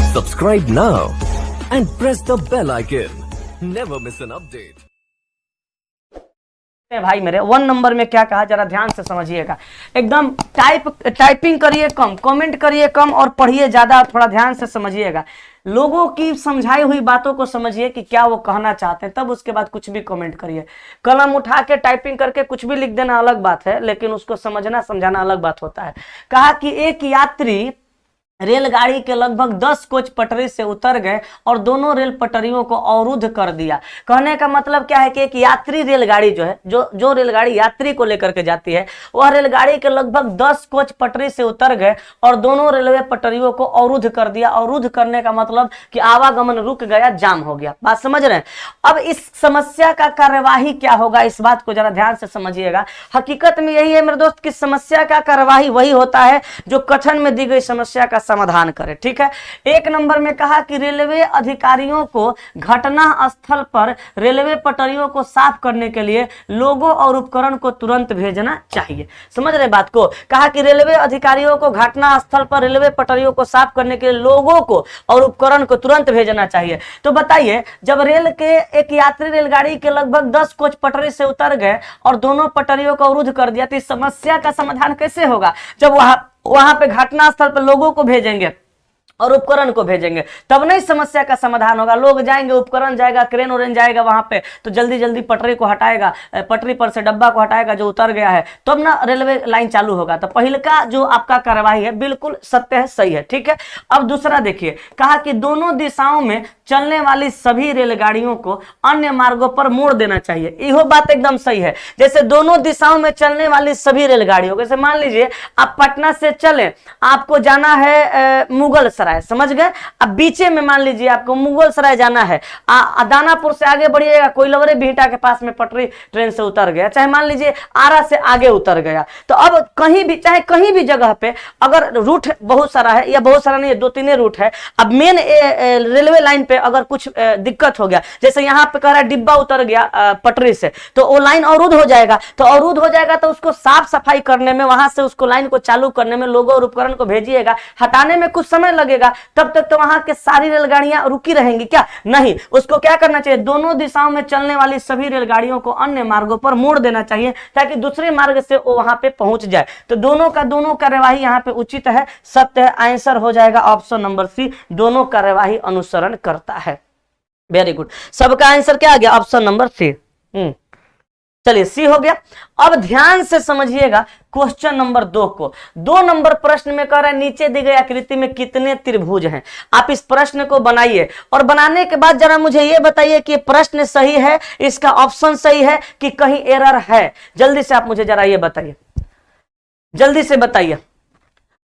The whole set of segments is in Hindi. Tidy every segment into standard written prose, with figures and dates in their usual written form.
Subscribe now and press the bell icon. Never miss an update. भाई मेरे 1 नंबर में क्या कहा जरा ध्यान से समझिएगा। एकदम टाइपिंग करिए कम, कमेंट करिए कम और पढ़िए ज्यादा। थोड़ा ध्यान से समझिएगा, लोगों की समझाई हुई बातों को समझिए कि क्या वो कहना चाहते हैं, तब उसके बाद कुछ भी कमेंट करिए। कलम उठा के टाइपिंग करके कुछ भी लिख देना अलग बात है, लेकिन उसको समझना समझाना अलग बात होता है। कहा कि एक यात्री रेलगाड़ी के लगभग 10 कोच पटरी से उतर गए और दोनों रेल पटरियों को अवरुद्ध कर दिया। कहने का मतलब क्या है कि एक यात्री रेलगाड़ी जो है, जो रेलगाड़ी यात्री को लेकर के जाती है, वह रेलगाड़ी के लगभग 10 कोच पटरी से उतर गए और दोनों रेलवे पटरियों को अवरुद्ध कर दिया। अवरुद्ध करने का मतलब कि आवागमन रुक गया, जाम हो गया। बात समझ रहे हैं? अब इस समस्या का कार्यवाही क्या होगा, इस बात को जरा ध्यान से समझिएगा। हकीकत में यही है मेरे दोस्त कि समस्या का कार्यवाही वही होता है जो कथन में दी गई समस्या का समाधान करे। ठीक है। 1 नंबर में कहा कि रेलवे अधिकारियों को घटना स्थल पर रेलवे पटरियों को साफ करने के लिए लोगों और उपकरण को तुरंत भेजना चाहिए। समझ रहे बात को? कहा कि रेलवे अधिकारियों को घटना स्थल पर रेलवे पटरियों को साफ करने के लिए लोगों को और उपकरण को तुरंत भेजना चाहिए। तो बताइए, जब रेल के एक यात्री रेलगाड़ी के लगभग 10 कोच पटरी से उतर गए और दोनों पटरियों को अवरुद्ध कर दिया, तो इस समस्या का समाधान कैसे होगा? जब वहां पे घटना स्थल पर लोगों को भेजेंगे और उपकरण को भेजेंगे, तब नहीं समस्या का समाधान होगा। लोग जाएंगे, उपकरण जाएगा, क्रेन उरेन जाएगा वहां पे, तो जल्दी जल्दी पटरी को हटाएगा, पटरी पर से डब्बा को हटाएगा जो उतर गया है, तब ना रेलवे लाइन चालू होगा। तो पहले का जो आपका कार्यवाही है बिल्कुल सत्य है, सही है। ठीक है। अब दूसरा देखिए, कहा कि दोनों दिशाओं में चलने वाली सभी रेलगाड़ियों को अन्य मार्गों पर मोड़ देना चाहिए। यह बात एकदम सही है। जैसे दोनों दिशाओं में चलने वाली सभी रेलगाड़ियों, जैसे मान लीजिए आप पटना से चले, आपको जाना है मुगल सराय, समझ गए? अब बीचे में मान लीजिए आपको मुगल सराय जाना है, दानापुर से आगे बढ़िएगा, कोइलवरे बिहटा के पास में पटरी ट्रेन से उतर गया, चाहे मान लीजिए आरा से आगे उतर गया। तो अब कहीं भी, चाहे कहीं भी जगह पे अगर रूट बहुत सारा है, या बहुत सारा नहीं है, 2-3 रूट है, अब मेन रेलवे लाइन पे अगर कुछ दिक्कत हो गया, जैसे यहाँ पे कह रहा है डिब्बा उतर गया पटरी से, तो वो लाइन अवरुद्ध हो जाएगा। तो अवरुद्ध हो जाएगा तो उसको साफ सफाई करने में, वहां से उसको लाइन को चालू करने में, लोगों और उपकरण को भेजिएगा, हटाने में कुछ समय लगेगा। तब तक तो वहां के सारी रेलगाड़ियां रुकी रहेंगी क्या? नहीं। उसको क्या करना चाहिए? दोनों दिशाओं में चलने वाली सभी रेलगाड़ियों को अन्य मार्गों पर मोड़ देना चाहिए, ताकि दूसरे मार्ग से वो वहां पे पहुंच जाए। तो दोनों कार्यवाही यहाँ पे उचित है, सत्य है। आंसर हो जाएगा ऑप्शन नंबर सी, दोनों कार्यवाही अनुसरण करता है। Very good. सबका आंसर क्या आ गया? Option number C. चलिए, सी हो गया। अब ध्यान से समझिएगा क्वेश्चन नंबर 2 को। 2 नंबर प्रश्न में कह रहा है नीचे दी गई आकृति में कितने त्रिभुज हैं। आप इस प्रश्न को बनाइए और बनाने के बाद जरा मुझे यह बताइए कि प्रश्न सही है, इसका ऑप्शन सही है कि कहीं एरर है। जल्दी से आप मुझे जरा ये बताइए, जल्दी से बताइए।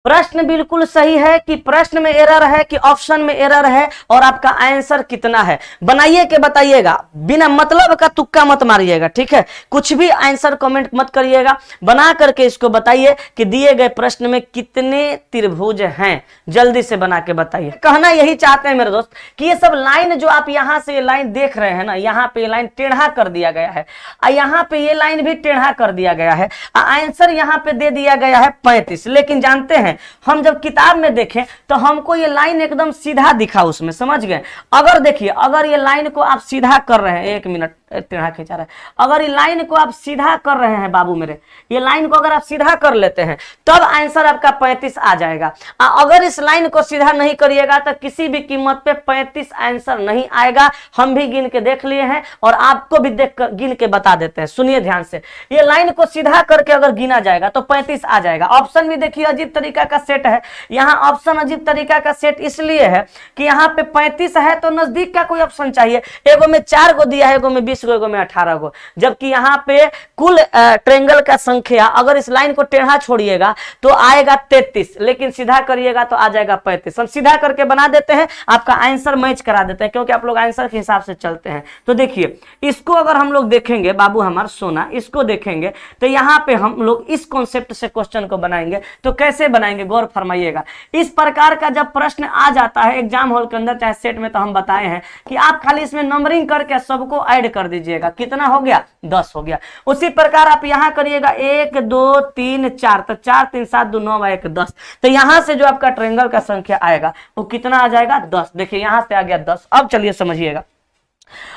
प्रश्न बिल्कुल सही है कि प्रश्न में एरर है कि ऑप्शन में एरर है, और आपका आंसर कितना है बनाइए के बताइएगा। बिना मतलब का तुक्का मत मारिएगा, ठीक है? कुछ भी आंसर कमेंट मत करिएगा, बना करके इसको बताइए कि दिए गए प्रश्न में कितने त्रिभुज हैं। जल्दी से बना के बताइए। कहना यही चाहते हैं मेरे दोस्त कि ये सब लाइन जो आप यहां से ये लाइन देख रहे हैं ना, यहाँ पे ये लाइन टेढ़ा कर दिया गया है, यहाँ पे ये लाइन भी टेढ़ा कर दिया गया है। आंसर यहाँ पे दे दिया गया है 35। लेकिन जानते हैं, हम जब किताब में देखें तो हमको ये लाइन एकदम सीधा दिखा उसमें, समझ गए? अगर देखिए, अगर ये लाइन को आप सीधा कर रहे हैं, 1 मिनट टेढ़ा खींचा रहा है, अगर ये लाइन को आप सीधा कर रहे हैं बाबू मेरे, ये लाइन को अगर आप सीधा कर लेते हैं तब आंसर आपका 35 आ जाएगा। अगर इस लाइन को सीधा नहीं करिएगा तो किसी भी कीमत पे 35 आंसर नहीं आएगा। हम भी गिन के देख लिए हैं और आपको भी देख कर गिन के बता देते हैं। सुनिए ध्यान से, ये लाइन को सीधा करके अगर गिना जाएगा तो 35 आ जाएगा। ऑप्शन भी देखिए अजीब तरीका का सेट है। यहाँ ऑप्शन अजीब तरीका का सेट इसलिए है कि यहाँ पे 35 है तो नजदीक का कोई ऑप्शन चाहिए। एगो में 4 गो दिया है, एगो में 20 गो, एगो में 18 गो, जबकि यहाँ पे कुल ट्रायंगल का संख्या अगर इस लाइन को टेढ़ा छोड़िएगा तो आएगा 33, लेकिन सीधा करिएगा तो आ जाएगा 35। हम सीधा करके बना देते हैं, आपका आंसर मैच करा देते हैं, क्योंकि आप लोग आंसर के हिसाब से चलते हैं। तो देखिए, इसको अगर हम लोग देखेंगे, बाबू हमारा सोना, इसको देखेंगे तो यहाँ पे हम लोग इस कॉन्सेप्ट से क्वेश्चन को बनाएंगे। तो कैसे बनाएंगे, गौर फरमाइएगा। इस प्रकार का जब प्रश्न आ जाता है एग्जाम हॉल के अंदर चाहे सेट में, तो हम बताए हैं कि आप खाली इसमें नंबरिंग करके सबको ऐड कर दीजिएगा, कितना हो गया 10 हो गया। उसी प्रकार आप यहाँ करिएगा 1 2 3 4, तो 4 3 7 2 9 1 10, तो यहाँ से जो आपका ट्रायंगल का संख्या आएगा वो कितना आ जाएगा 10। देखिए यहाँ से आ गया 10। अब चलिए समझिएगा,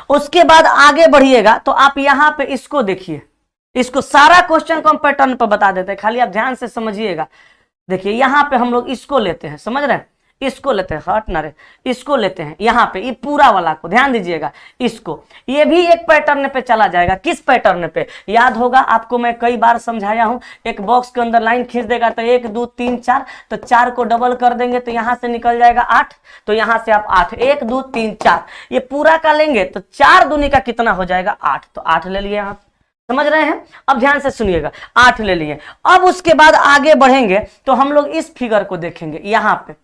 उसके बाद आगे बढ़िएगा तो आप यहाँ पे इसको देखिए, इसको सारा क्वेश्चन को हम पैटर्न पर बता देते हैं, खाली आप ध्यान से समझिएगा। देखिए यहाँ पे हम लोग इसको लेते हैं, समझ रहे हैं, इसको लेते हैं, हट ना रे, इसको लेते हैं यहाँ पे, ये पूरा वाला को ध्यान दीजिएगा, इसको, ये भी एक पैटर्न पे चला जाएगा। किस पैटर्न पे, याद होगा आपको मैं कई बार समझाया हूं, एक बॉक्स के अंदर लाइन खींच देगा तो 1 2 3 4, तो 4 को डबल कर देंगे तो यहां से निकल जाएगा 8, तो यहां से आप 8, 1 2 3 4, ये पूरा का लेंगे तो 4 दूनी का कितना हो जाएगा 8, तो 8 ले लिए आप, समझ रहे हैं। अब ध्यान से सुनिएगा, 8 ले लिए। अब उसके बाद आगे बढ़ेंगे तो हम लोग इस फिगर को देखेंगे, यहाँ पे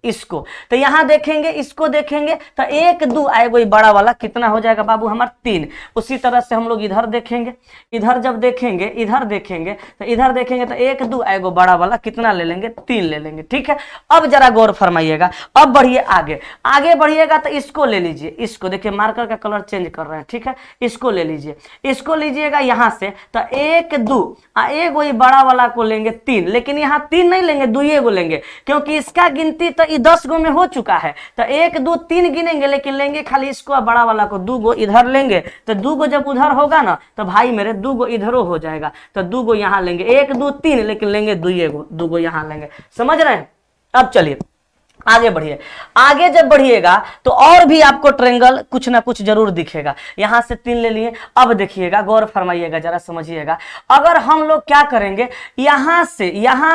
इसको, तो यहाँ देखेंगे, इसको देखेंगे तो 1 2 आएगा ये बड़ा वाला, कितना हो जाएगा बाबू हमारा 3। उसी तरह से हम लोग इधर देखेंगे, इधर जब देखेंगे, इधर देखेंगे तो इधर देखेंगे तो 1 2 आएगा बड़ा वाला, कितना ले लेंगे 3 ले लेंगे, ठीक है। अब जरा गौर फरमाइएगा, अब बढ़िए आगे, आगे बढ़िएगा तो इसको ले लीजिए, इसको देखिए मार्कर का कलर चेंज कर रहे हैं, ठीक है, इसको ले लीजिए, इसको लीजिएगा यहाँ से तो 1 2 एक वही बड़ा वाला को लेंगे 3, लेकिन यहाँ 3 नहीं लेंगे, 2 गो लेंगे, क्योंकि इसका गिनती तो ये 10 गो में हो चुका है, तो 1 2 3 गिनेंगे, लेकिन लेंगे खाली इसको, बड़ा वाला को 2 गो इधर लेंगे, तो 2 गो जब उधर होगा ना तो भाई मेरे 2 गो इधरों हो जाएगा, तो 2 गो यहाँ लेंगे, 1 2 3, लेकिन लेंगे 2 गो यहाँ लेंगे, समझ रहे हैं। अब चलिए आगे बढ़िए, आगे जब बढ़िएगा तो और भी आपको ट्रायंगल कुछ ना कुछ जरूर दिखेगा। यहां से 3 ले लिए। अब देखिएगा, गौर फरमाइएगा, जरा समझिएगा, अगर हम लोग क्या करेंगे, यहां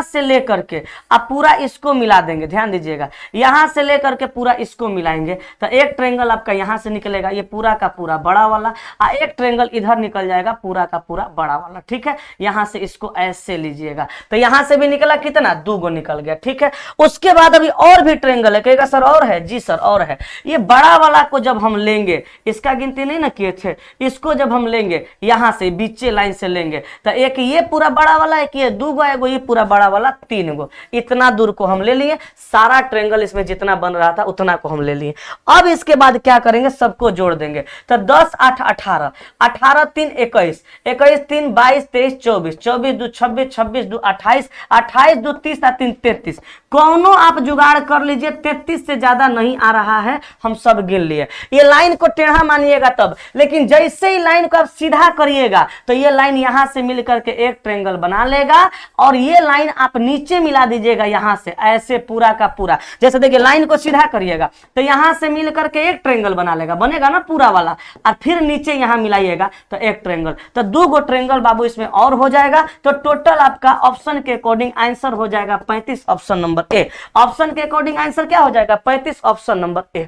से लेकर के आप पूरा इसको मिला देंगे, ध्यान दीजिएगा, यहां से लेकर के पूरा इसको मिलाएंगे तो एक ट्रायंगल आपका यहां से निकलेगा, ये पूरा का पूरा बड़ा वाला, और एक ट्रायंगल इधर निकल जाएगा पूरा का पूरा बड़ा वाला, ठीक है। यहां से इसको ऐसे लीजिएगा तो यहां से भी निकला कितना 2 गो निकल गया, ठीक है। उसके बाद अभी और भी ट्रायंगल है, कहेगा सर और है, जी सर और है। ये बड़ा वाला को जब हम लेंगे, इसका गिनती नहीं ना किए थे, इसको जब हम लेंगे यहां से बीचे लाइन से लेंगे तो एक ये पूरा बड़ा वाला, एक ये 2 गो, एक ये पूरा बड़ा वाला 3 गो, इतना दूर को हम ले लिए, सारा ट्रायंगल इसमें जितना बन रहा था उतना को हम ले लिए। अब इसके बाद क्या करेंगे, सबको जोड़ देंगे तो 10 8 18, 18 3 21, 21 3 22 23 24, 24 2 26, 26 2 28, 28 2 30 3 33, कौनो आप जुगाड़ कर लीजिए, 33 से ज्यादा नहीं आ रहा है, हम सब गिन लिए। ये लाइन को टेढ़ा मानिएगा तब, लेकिन जैसे ही लाइन को आप सीधा करिएगा तो ये लाइन यहां से मिल करके एक ट्रायंगल बना लेगा, और ये लाइन आप नीचे मिला दीजिएगा यहां से, ऐसे पूरा का पूरा, जैसे देखिए लाइन को सीधा करिएगा तो यहां से मिल करके एक ट्रायंगल बना लेगा, बनेगा ना पूरा वाला, और फिर नीचे यहां मिलाइएगा तो एक ट्रायंगल, तो 2 गो ट्रायंगल बाबू इसमें और हो जाएगा। तो टोटल आपका ऑप्शन के अकॉर्डिंग आंसर हो जाएगा 35, ऑप्शन नंबर ए। ऑप्शन के अकॉर्डिंग आंसर क्या हो जाएगा 35, ऑप्शन नंबर ए,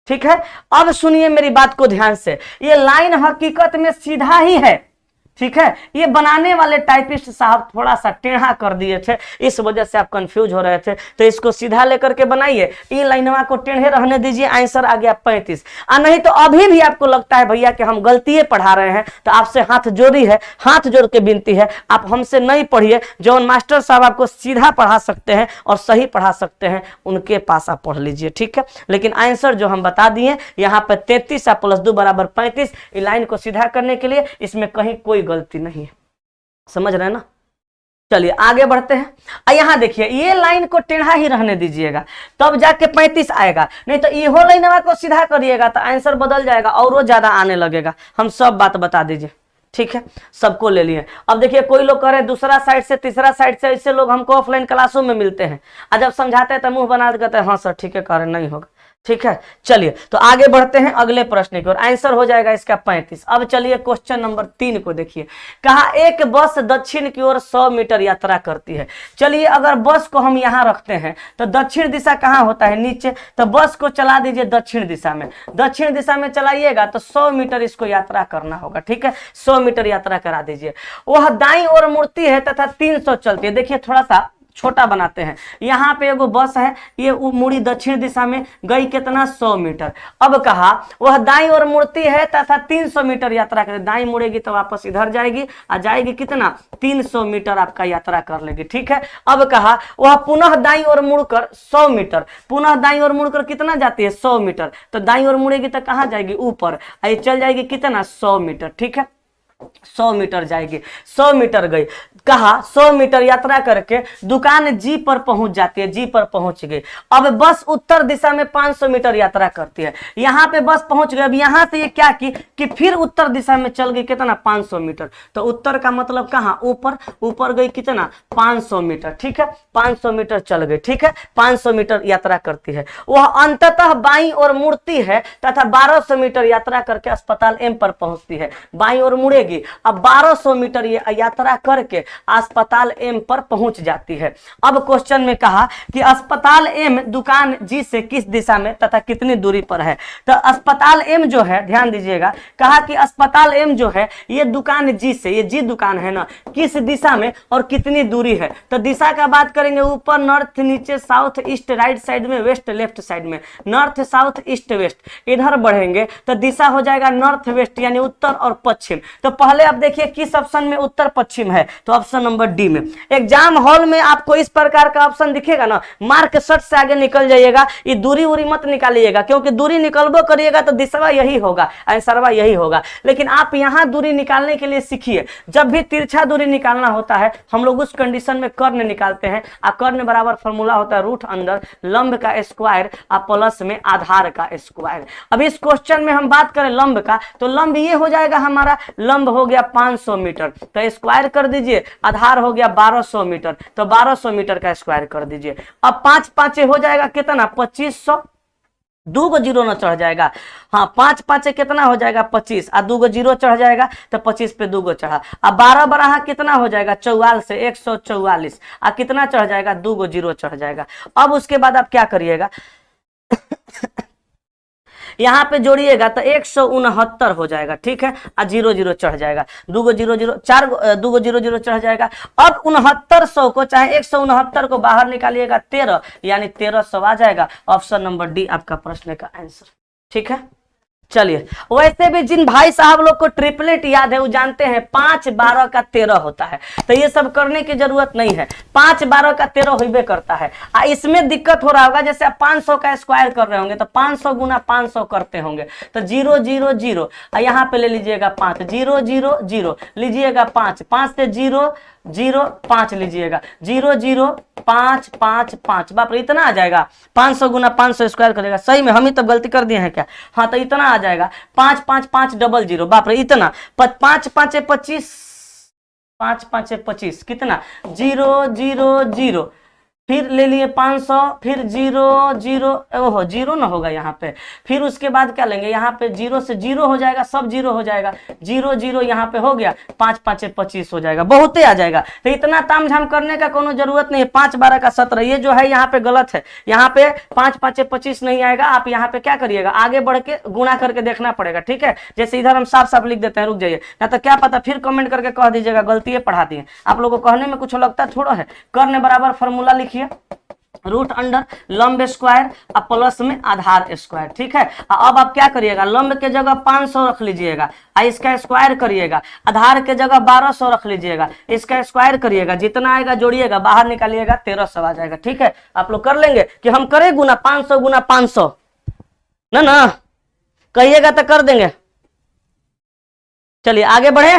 ठीक है। अब सुनिए मेरी बात को ध्यान से, ये लाइन हकीकत में सीधा ही है, ठीक है, ये बनाने वाले टाइपिस्ट साहब थोड़ा सा टेढ़ा कर दिए थे, इस वजह से आप कंफ्यूज हो रहे थे, तो इसको सीधा लेकर के बनाइए, इन लाइनवा को टेढ़े रहने दीजिए, आंसर आ गया 35। नहीं तो अभी भी आपको लगता है भैया कि हम गलतियां पढ़ा रहे हैं, तो आपसे हाथ जोड़ी है, हाथ जोड़ के विनती है, आप हमसे नहीं पढ़िए, जौन मास्टर साहब आपको सीधा पढ़ा सकते हैं और सही पढ़ा सकते हैं उनके पास आप पढ़ लीजिए, ठीक है। लेकिन आंसर जो हम बता दिए यहाँ पे 33 + 2 = 35, इस लाइन को सीधा करने के लिए इसमें कहीं कोई गलती नहीं है, समझ रहे हैं ना। चलिए आगे बढ़ते हैं। यहां देखिए, ये लाइन को टेढ़ा ही रहने दीजिएगा, तब जाके 35 आएगा, नहीं तो इहो लाइनवा को सीधा करिएगा तो आंसर बदल जाएगा और वो ज्यादा आने लगेगा। हम सब बात बता दीजिए, ठीक है, सबको ले लिए। अब देखिए कोई लोग कह रहे हैं दूसरा साइड से, तीसरा साइड से, ऐसे लोग हमको ऑफलाइन क्लासों में मिलते हैं, और जब समझाते हैं तो मुंह बना कहते हैं हाँ सर ठीक है, कारण नहीं होगा, ठीक है। चलिए तो आगे बढ़ते हैं अगले प्रश्न की ओर, आंसर हो जाएगा इसका 35। अब चलिए क्वेश्चन नंबर 3 को देखिए, कहा एक बस दक्षिण की ओर 100 मीटर यात्रा करती है। चलिए अगर बस को हम यहाँ रखते हैं तो दक्षिण दिशा कहाँ होता है, नीचे, तो बस को चला दीजिए दक्षिण दिशा में, दक्षिण दिशा में चलाइएगा तो 100 मीटर इसको यात्रा करना होगा, ठीक है, 100 मीटर यात्रा करा दीजिए। वह दाईं ओर मुड़ती है तथा 300 चलती है। देखिए थोड़ा सा छोटा बनाते हैं। यहाँ पे एगो बस है, ये मुड़ी दक्षिण दिशा में गई कितना 100 मीटर। अब कहा वह दाईं ओर मुड़ती है तथा 300 मीटर यात्रा करे। दाईं मुड़ेगी तो वापस इधर जाएगी, आ जाएगी कितना 300 मीटर आपका यात्रा कर लेगी। ठीक है, अब कहा वह पुनः दाईं ओर मुड़कर 100 मीटर, पुनः दाईं ओर मुड़कर कितना जाती है 100 मीटर, तो दाईं ओर मुड़ेगी तो कहाँ जाएगी ऊपर, ये चल जाएगी कितना 100 मीटर। ठीक है, 100 मीटर जाएगी, 100 मीटर गई। कहा 100 मीटर यात्रा करके दुकान जी पर पहुंच जाती है, जी पर पहुंच गई। अब बस उत्तर दिशा में 500 मीटर यात्रा करती है। यहां पे बस पहुंच गई। अब यहां से ये क्या की कि फिर उत्तर दिशा में चल गई कितना 500 मीटर, तो उत्तर का मतलब कहां ऊपर, ऊपर गई कितना 500 मीटर। ठीक है, 500 मीटर चल गई। ठीक है, 500 मीटर यात्रा करती है। वह अंततः बाईं ओर मुड़ती है तथा 1200 मीटर यात्रा करके अस्पताल एम पर पहुंचती है। बाईं ओर मुड़ेगी, अब 1200 मीटर ये यात्रा करके अस्पताल एम पर पहुंच जाती है। अब क्वेश्चन में कहा कि अस्पताल एम दुकान जी से किस दिशा में तथा कितनी दूरी पर है। तो अस्पताल एम जो है, ध्यान दीजिएगा, कहा कि अस्पताल एम जो है ये दुकान जी से, ये जी दुकान है ना, किस दिशा में और कितनी दूरी है। तो दिशा का बात करेंगे, ऊपर नॉर्थ, नीचे साउथ, ईस्ट, राइट साइड में, वेस्ट लेफ्ट साइड में, नॉर्थ साउथ ईस्ट वेस्ट। इधर बढ़ेंगे तो दिशा हो जाएगा नॉर्थ वेस्ट यानी उत्तर और पश्चिम। तो पहले आप देखिए किस ऑप्शन में उत्तर पश्चिम है, तो ऑप्शन नंबर डी में। एग्जाम हॉल में आपको इस प्रकार का ऑप्शन दिखेगा ना, मार्क शर्ट से आगे निकल जाइएगा, ये दूरी उरी मत निकालिएगा, क्योंकि दूरी निकलबो करिएगा तो दिशा यही होगा, आंसरवा यही होगा। लेकिन आप यहाँ दूरी निकालने के लिए सीखिए, जब भी तिरछा दूरी निकालना होता है हम लोग उस कंडीशन में कर्ण निकालते हैं। कर्ण बराबर फॉर्मूला होता है रूट अंडर लंब का स्क्वायर प्लस में आधार का स्क्वायर। अब इस क्वेश्चन में हम बात करें लंब का, तो लंब ये हो जाएगा हमारा, लंब हो गया 500 मीटर, तो स्क्वायर कर दीजिए, आधार हो गया 1200 मीटर, तो 1200 मीटर का स्क्वायर कर दीजिए। अब 5 5 हो जाएगा कितना 2500, 2 को जीरो न चढ़ जाएगा, हाँ 5 5 कितना हो जाएगा 25, 2 को जीरो चढ़ जाएगा तो 25 पे 2 को चढ़ा। अब 12 बराहा कितना हो जाएगा 44 से 144, कितना चढ़ जाएगा 2 को जीरो चढ़ जाएगा। अब उसके बाद आप क्या करिएगा यहाँ पे जोड़िएगा तो 169 हो जाएगा। ठीक है, 0 0 चढ़ जाएगा, 2 को 0 0 4 2 को 0 0 चढ़ जाएगा। अब 6900 को चाहे 169 को बाहर निकालिएगा 13 यानी 1300 आ जाएगा। ऑप्शन नंबर डी आपका प्रश्न का आंसर। ठीक है, चलिए, वैसे भी जिन भाई साहब लोग को ट्रिपलेट याद है वो जानते हैं 5 12 का 13 होता है, तो ये सब करने की जरूरत नहीं है, 5 12 का 13 होइबे करता है। इसमें दिक्कत हो रहा होगा, जैसे आप 500 का स्क्वायर कर रहे होंगे तो 500 गुना 500 करते होंगे, तो 0 0 0, यहाँ पे ले लीजिएगा 5, 0 0 0 लीजिएगा 5, 5 से 0 0 5 लीजिएगा, 0 0 5 5 5, बाप रे इतना आ जाएगा। 500 गुना 500 स्क्वायर करेगा, सही में हम ही तब गलती कर दिए हैं क्या, हाँ तो इतना आ जाएगा 5 5 5 0 0, बाप रे इतना 5 5 25, 5 5 25 कितना 0 0 0, फिर ले लिए 500, फिर 0 0, ओहो 0 ना होगा यहाँ पे, फिर उसके बाद क्या लेंगे, यहाँ पे 0 से 0 हो जाएगा, सब 0 हो जाएगा, 0 0 यहाँ पे हो गया, 5 5 25 हो जाएगा, बहुते आ जाएगा। तो इतना तामझाम करने का कोनो जरूरत नहीं है। 5 12 का 17 ये जो है यहाँ पे गलत है, यहाँ पे 5 5 25 नहीं आएगा। आप यहाँ पे क्या करिएगा, आगे बढ़ के गुणा करके देखना पड़ेगा। ठीक है, जैसे इधर हम साफ साफ लिख देते हैं, रुक जाइए ना तो क्या पता फिर कमेंट करके कह दीजिएगा गलती पढ़ा दिए। आप लोगों को कहने में कुछ लगता थोड़ा है। कर्ण बराबर फॉर्मूला लिखिए रूट अंडर लंब स्क्वायर प्लस में आधार स्क्वायर। ठीक है, अब आप क्या करिएगा, लंब के जगह 500 रख लीजिएगा, इसका स्क्वायर करिएगा, आधार के जगह 1200 रख लीजिएगा, इसका स्क्वायर करिएगा, जितना आएगा जोड़िएगा, बाहर निकालिएगा 1300 आ जाएगा। ठीक है, आप लोग कर लेंगे कि हम करें गुना 500 गुना 500 ना कहिएगा तो कर देंगे। चलिए आगे बढ़े।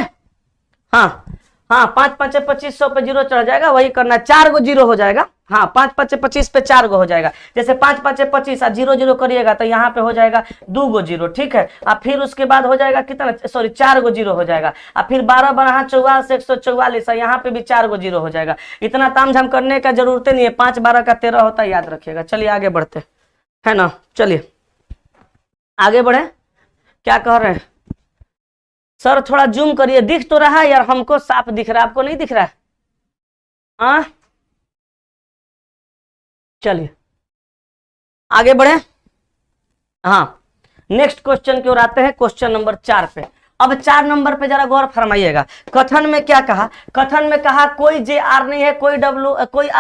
हाँ 5 5 2500 पे 0 चढ़ जाएगा, वही करना, 4 गो 0 हो जाएगा। हाँ 5 5 25 पे 4 गो हो जाएगा, जैसे 5 5 25 0 0 करिएगा तो यहाँ पे हो जाएगा 2 गो 0। ठीक है, अब फिर उसके बाद हो जाएगा कितना, सॉरी 4 गो 0 हो जाएगा। अब फिर 12 12 44 144, यहाँ पे भी 4 गो 0 हो जाएगा। इतना तामझाम करने का जरूरत नहीं है, 5 12 का 13 होता है, याद रखिएगा। चलिए आगे बढ़ते है ना, चलिए आगे बढ़े। क्या कह रहे हैं सर, थोड़ा जूम करिए, दिख तो रहा है यार, हमको साफ दिख रहा है, आपको नहीं दिख रहा है। हाँ चलिए आगे बढ़े। हाँ नेक्स्ट क्वेश्चन की ओर आते हैं, क्वेश्चन नंबर 4 पे। अब 4 नंबर पे जरा गौर फरमाइएगा। कथन में क्या कहा, कथन में कहा कोई जे आर नहीं है, कोई आर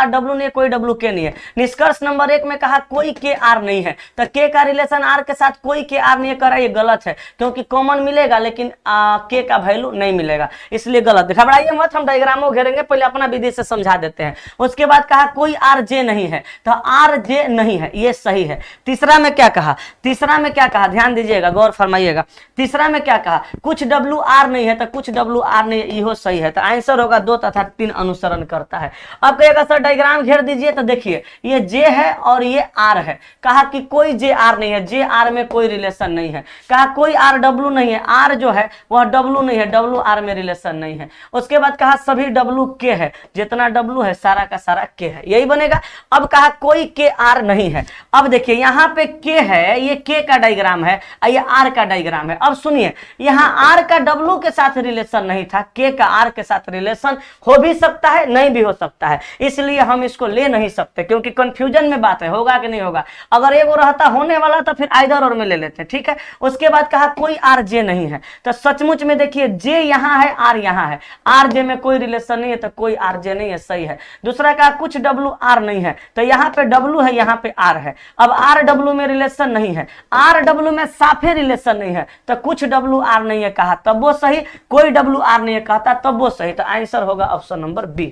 डब्ल्यू नहीं है, कोई डब्ल्यू के नहीं है। निष्कर्ष नंबर 1 में कहा कोई के आर नहीं है, तो के का रिलेशन आर के साथ कोई के आर नहीं है, करा ये गलत है, क्योंकि कॉमन मिलेगा लेकिन के का वैल्यू नहीं मिलेगा, इसलिए गलत। घबराइए मत, हम डायग्रामों घेरेंगे, पहले अपना विधि से समझा देते हैं। उसके बाद कहा कोई आर जे नहीं है, तो आर जे नहीं है, ये सही है। तीसरा में क्या कहा, तीसरा में क्या कहा, ध्यान दीजिएगा, गौर फरमाइएगा। तीसरा में क्या कहा, कुछ डब्ल्यू आर नहीं है, तो कुछ डब्ल्यू आर नहीं है, ये सही है। तो आंसर होगा 2 तथा 3 अनुसरण करता है। अब कहेगा सर डायग्राम घेर दीजिए, तो देखिए ये जे है और ये आर है। कहा कि कोई जे आर नहीं है, जे आर में कोई रिलेशन नहीं है। कहा कोई आर डब्ल्यू नहीं है, आर जो है वह डब्ल्यू नहीं है, डब्ल्यू आर में रिलेशन नहीं है। उसके बाद कहा सभी डब्ल्यू के है, जितना डब्ल्यू है सारा का सारा के है, यही बनेगा। अब कहा कोई के आर नहीं है। अब देखिए यहाँ पे के है, ये के का डायग्राम है, ये आर का डायग्राम है। अब सुनिए, यहाँ आर का डब्ल्यू के साथ रिलेशन नहीं था, के का आर के साथ रिलेशन हो भी सकता है, नहीं भी हो सकता है, इसलिए हम इसको ले नहीं सकते, क्योंकि कंफ्यूजन में बात है, होगा कि नहीं होगा। अगर एगो रहता होने वाला तो फिर आइदर और में ले लेते, ठीक है। उसके बाद कहा कोई आर जे नहीं है, तो सचमुच में देखिए जे यहाँ है, आर यहाँ है, आर जे में कोई रिलेशन नहीं है, तो कोई आर जे नहीं है, सही है। दूसरा कहा कुछ डब्ल्यू आर नहीं है, तो यहाँ पे डब्ल्यू है, यहाँ पे आर है। अब आर डब्ल्यू में रिलेशन नहीं है, आर डब्ल्यू में साफे रिलेशन नहीं है, तो कुछ डब्ल्यू आर नहीं है कहा तब वो सही, कोई डब्ल्यू आर नहीं है कहता तब वो सही। तो आंसर होगा ऑप्शन नंबर बी,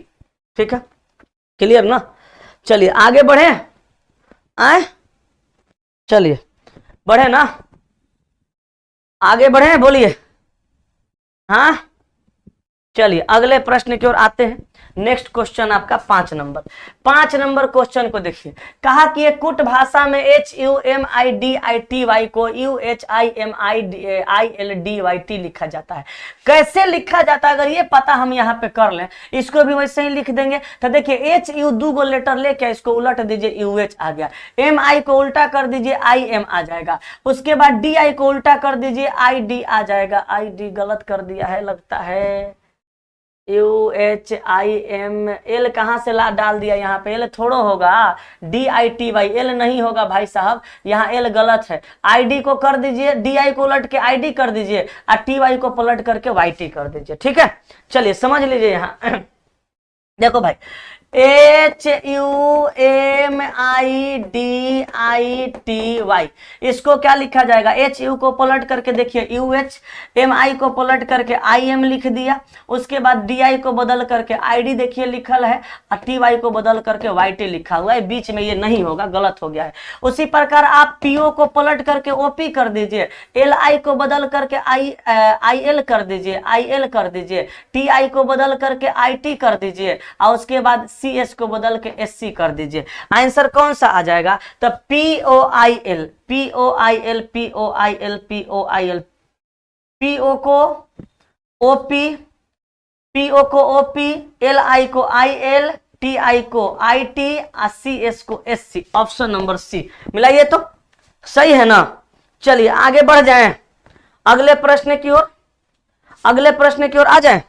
ठीक है, क्लियर ना। चलिए आगे बढ़े, आए चलिए बढ़े ना, आगे बढ़े, बोलिए हाँ। चलिए अगले प्रश्न की ओर आते हैं। नेक्स्ट क्वेश्चन आपका 5 नंबर। 5 नंबर क्वेश्चन को देखिए, कहा कि एक कुट भाषा में HUMIDITY को UHIMILDYT लिखा जाता है। कैसे लिखा जाता है, अगर ये पता हम यहाँ पे कर लें, इसको भी वैसे ही लिख देंगे। तो देखिए HU 2 गो लेटर लेके इसको उलट दीजिए, UH आ गया। MI को उल्टा कर दीजिए, IM आ जाएगा। उसके बाद DI को उल्टा कर दीजिए, ID आ जाएगा। ID गलत कर दिया है लगता है, UHIM, L कहाँ से ला डाल दिया, यहाँ पे L थोड़ा होगा, DITY, L नहीं होगा भाई साहब, यहाँ L गलत है। ID को कर दीजिए, DI को उलट के ID कर दीजिए, और TY को पलट करके YT कर दीजिए, ठीक है। चलिए समझ लीजिए यहाँ देखो भाई, HUMIDITY, इसको क्या लिखा जाएगा, HU को पलट करके देखिए UH, MI को पलट करके IM लिख दिया। उसके बाद DI को बदल करके ID देखिए लिखल है, और TY को बदल करके YT लिखा हुआ है, बीच में ये नहीं होगा, गलत हो गया है। उसी प्रकार आप PO को पलट करके OP कर दीजिए, LI को बदल करके IL कर दीजिए, IL कर दीजिए, TI को बदल करके IT कर दीजिए, और उसके बाद CS को बदल के SC कर दीजिए। आंसर कौन सा आ जाएगा, तो POIL, POIL, POIL, POIL, PO को OP, PO को OP, LI को IL, TI को IT, और CS को SC। ऑप्शन नंबर C मिलाइए तो सही है ना। चलिए आगे बढ़ जाएं, अगले प्रश्न की ओर, अगले प्रश्न की ओर आ जाएं।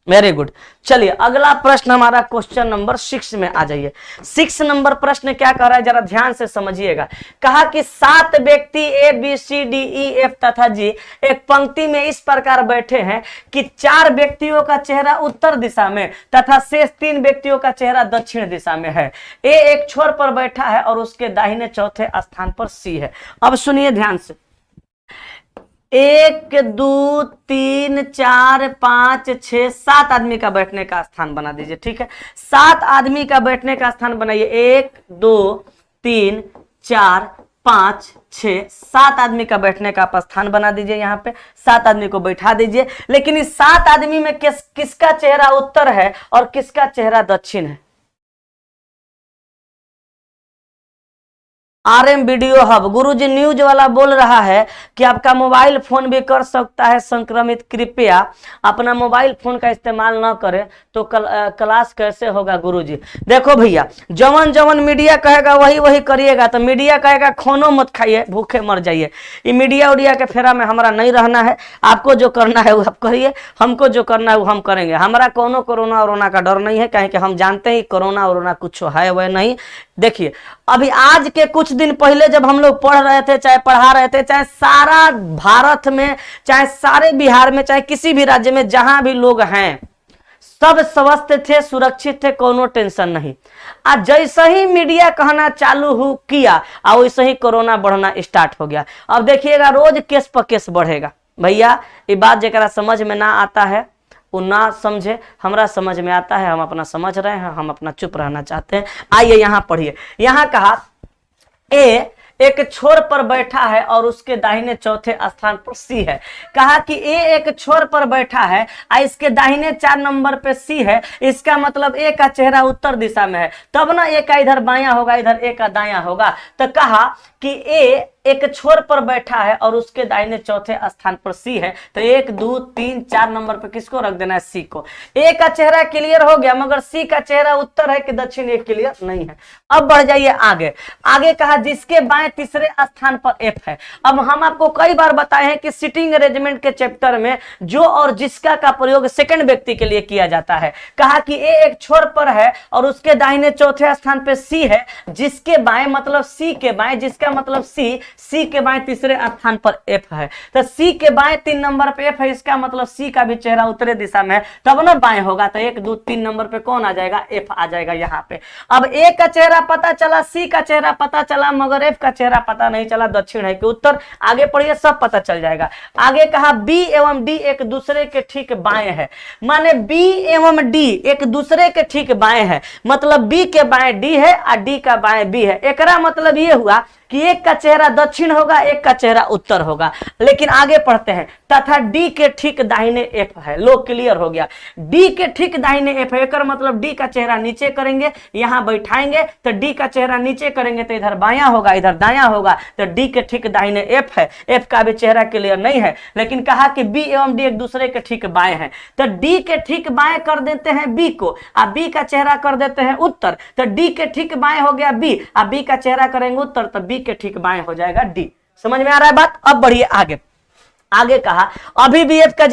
Very good. चलिए अगला प्रश्न हमारा क्वेश्चन नंबर 6 में आ जाइए। 6 नंबर प्रश्न क्या कह रहा है, जरा ध्यान से समझिएगा। कहा कि 7 व्यक्ति ABCDEF तथा G एक पंक्ति में इस प्रकार बैठे हैं कि 4 व्यक्तियों का चेहरा उत्तर दिशा में तथा शेष 3 व्यक्तियों का चेहरा दक्षिण दिशा में है। A एक छोर पर बैठा है और उसके दाहिने चौथे स्थान पर C है। अब सुनिए ध्यान से, 1 2 3 4 5 6 7 आदमी का बैठने का स्थान बना दीजिए, ठीक है। 7 आदमी का बैठने का स्थान बनाइए, 1 2 3 4 5 6 7 आदमी का बैठने का आप स्थान बना दीजिए। यहाँ पे 7 आदमी को बैठा दीजिए, लेकिन इस 7 आदमी में किसका चेहरा उत्तर है और किसका चेहरा दक्षिण है। RM वीडियो हब गुरुजी न्यूज वाला बोल रहा है कि आपका मोबाइल फोन भी कर सकता है संक्रमित, कृपया अपना मोबाइल फोन का इस्तेमाल ना करें तो क्लास कैसे होगा गुरुजी। देखो भैया, जवन जवन मीडिया कहेगा वही वही करिएगा। तो मीडिया कहेगा खानो मत खाइए, भूखे मर जाइए, ये मीडिया उडिया के फेरा में हमारा नहीं रहना है। आपको जो करना है वो आप करिए, हमको जो करना है वो हम करेंगे। हमारा कोनो कोरोना वोरोना का डर नहीं है, कहें कि हम जानते हैं कोरोना वोरोना कुछ है वह नहीं। देखिए अभी आज के कुछ दिन पहले जब हम लोग पढ़ रहे थे, चाहे पढ़ा रहे थे, चाहे सारा भारत में, चाहे सारे बिहार में, चाहे किसी भी राज्य में जहां भी लोग हैं, सब स्वस्थ थे, सुरक्षित थे, कोनो टेंशन नहीं। आज जैसे ही मीडिया कहना चालू किया और वैसे ही कोरोना बढ़ना स्टार्ट हो गया। अब देखिएगा रोज केस पर केस बढ़ेगा। भैया ये बात जरा समझ में ना आता है वो ना समझे, हमरा समझ में आता है, हम अपना समझ रहे हैं, हम अपना चुप रहना चाहते हैं। आइए यहां पढ़िए। यहां कहा ए एक छोर पर बैठा है और उसके दाहिने चौथे स्थान पर सी है। कहा कि ए एक छोर पर बैठा है और इसके दाहिने 4 नंबर पे सी है। इसका मतलब ए का चेहरा उत्तर दिशा में है, तब ना ए का इधर बायां होगा, इधर ए का दायां होगा। तो कहा कि ए एक छोर पर बैठा है और उसके दाहिने चौथे स्थान पर सी है। तो 1 2 3 4 नंबर पर किसको रख देना है? सी को। ए का चेहरा क्लियर हो गया, मगर सी का चेहरा उत्तर है कि दक्षिण, ये क्लियर नहीं है। अब बढ़ जाइए आगे। आगे कहा जिसके बाएं तीसरे स्थान पर एफ है। अब हम आपको कई बार बताए हैं कि सिटिंग अरेंजमेंट के चैप्टर में जो और जिसका का प्रयोग सेकंड व्यक्ति के लिए किया जाता है। कहा कि ए एक छोर पर है और उसके दाहिने चौथे स्थान पे सी है, जिसके बाएं मतलब सी के बाएं, जिसका मतलब सी के बाएं तीसरे स्थान पर एफ है। तो सी के बाएं 3 नंबर पे एफ है, इसका मतलब सी का भी चेहरा उत्तरी दिशा में है, तब ना बाएं होगा। तो 1 2 3 नंबर पे कौन आ जाएगा? एफ आ जाएगा यहाँ पे। अब ए का चेहरा पता चला, सी का चेहरा पता चला, मगर एफ का चेहरा पता नहीं चला दक्षिण है कि उत्तर। आगे पढ़िए, सब पता चल जाएगा। आगे कहा बी एवं डी एक दूसरे के ठीक बाएं है। माने बी एवं डी एक दूसरे के ठीक बाएं है, मतलब बी के बाएं डी है और डी का बाएं बी है। एकरा मतलब ये हुआ कि एक का चेहरा दक्षिण होगा, एक का चेहरा उत्तर होगा। लेकिन आगे पढ़ते हैं, तथा डी के ठीक दाहिने एफ है। लो क्लियर हो गया। डी के ठीक दाहिने एफ है, एक मतलब डी का चेहरा नीचे करेंगे, यहां बैठाएंगे तो डी का चेहरा नीचे करेंगे तो इधर बायां होगा, इधर दायां होगा। तो डी के ठीक दाहिने एफ है, एफ का भी चेहरा क्लियर नहीं है। लेकिन कहा कि बी एवं डी एक दूसरे के ठीक बाएं हैं, तो डी के ठीक बाएं कर देते हैं बी को, और बी का चेहरा कर देते हैं उत्तर। तो डी के ठीक बाएं हो गया बी, और बी का चेहरा करेंगे उत्तर, तो बी के ठीक बाएं हो जाएगा डी। समझ में आ रहा है बात? अब बढ़िए आगे। आगे कहा अभी भी एफ का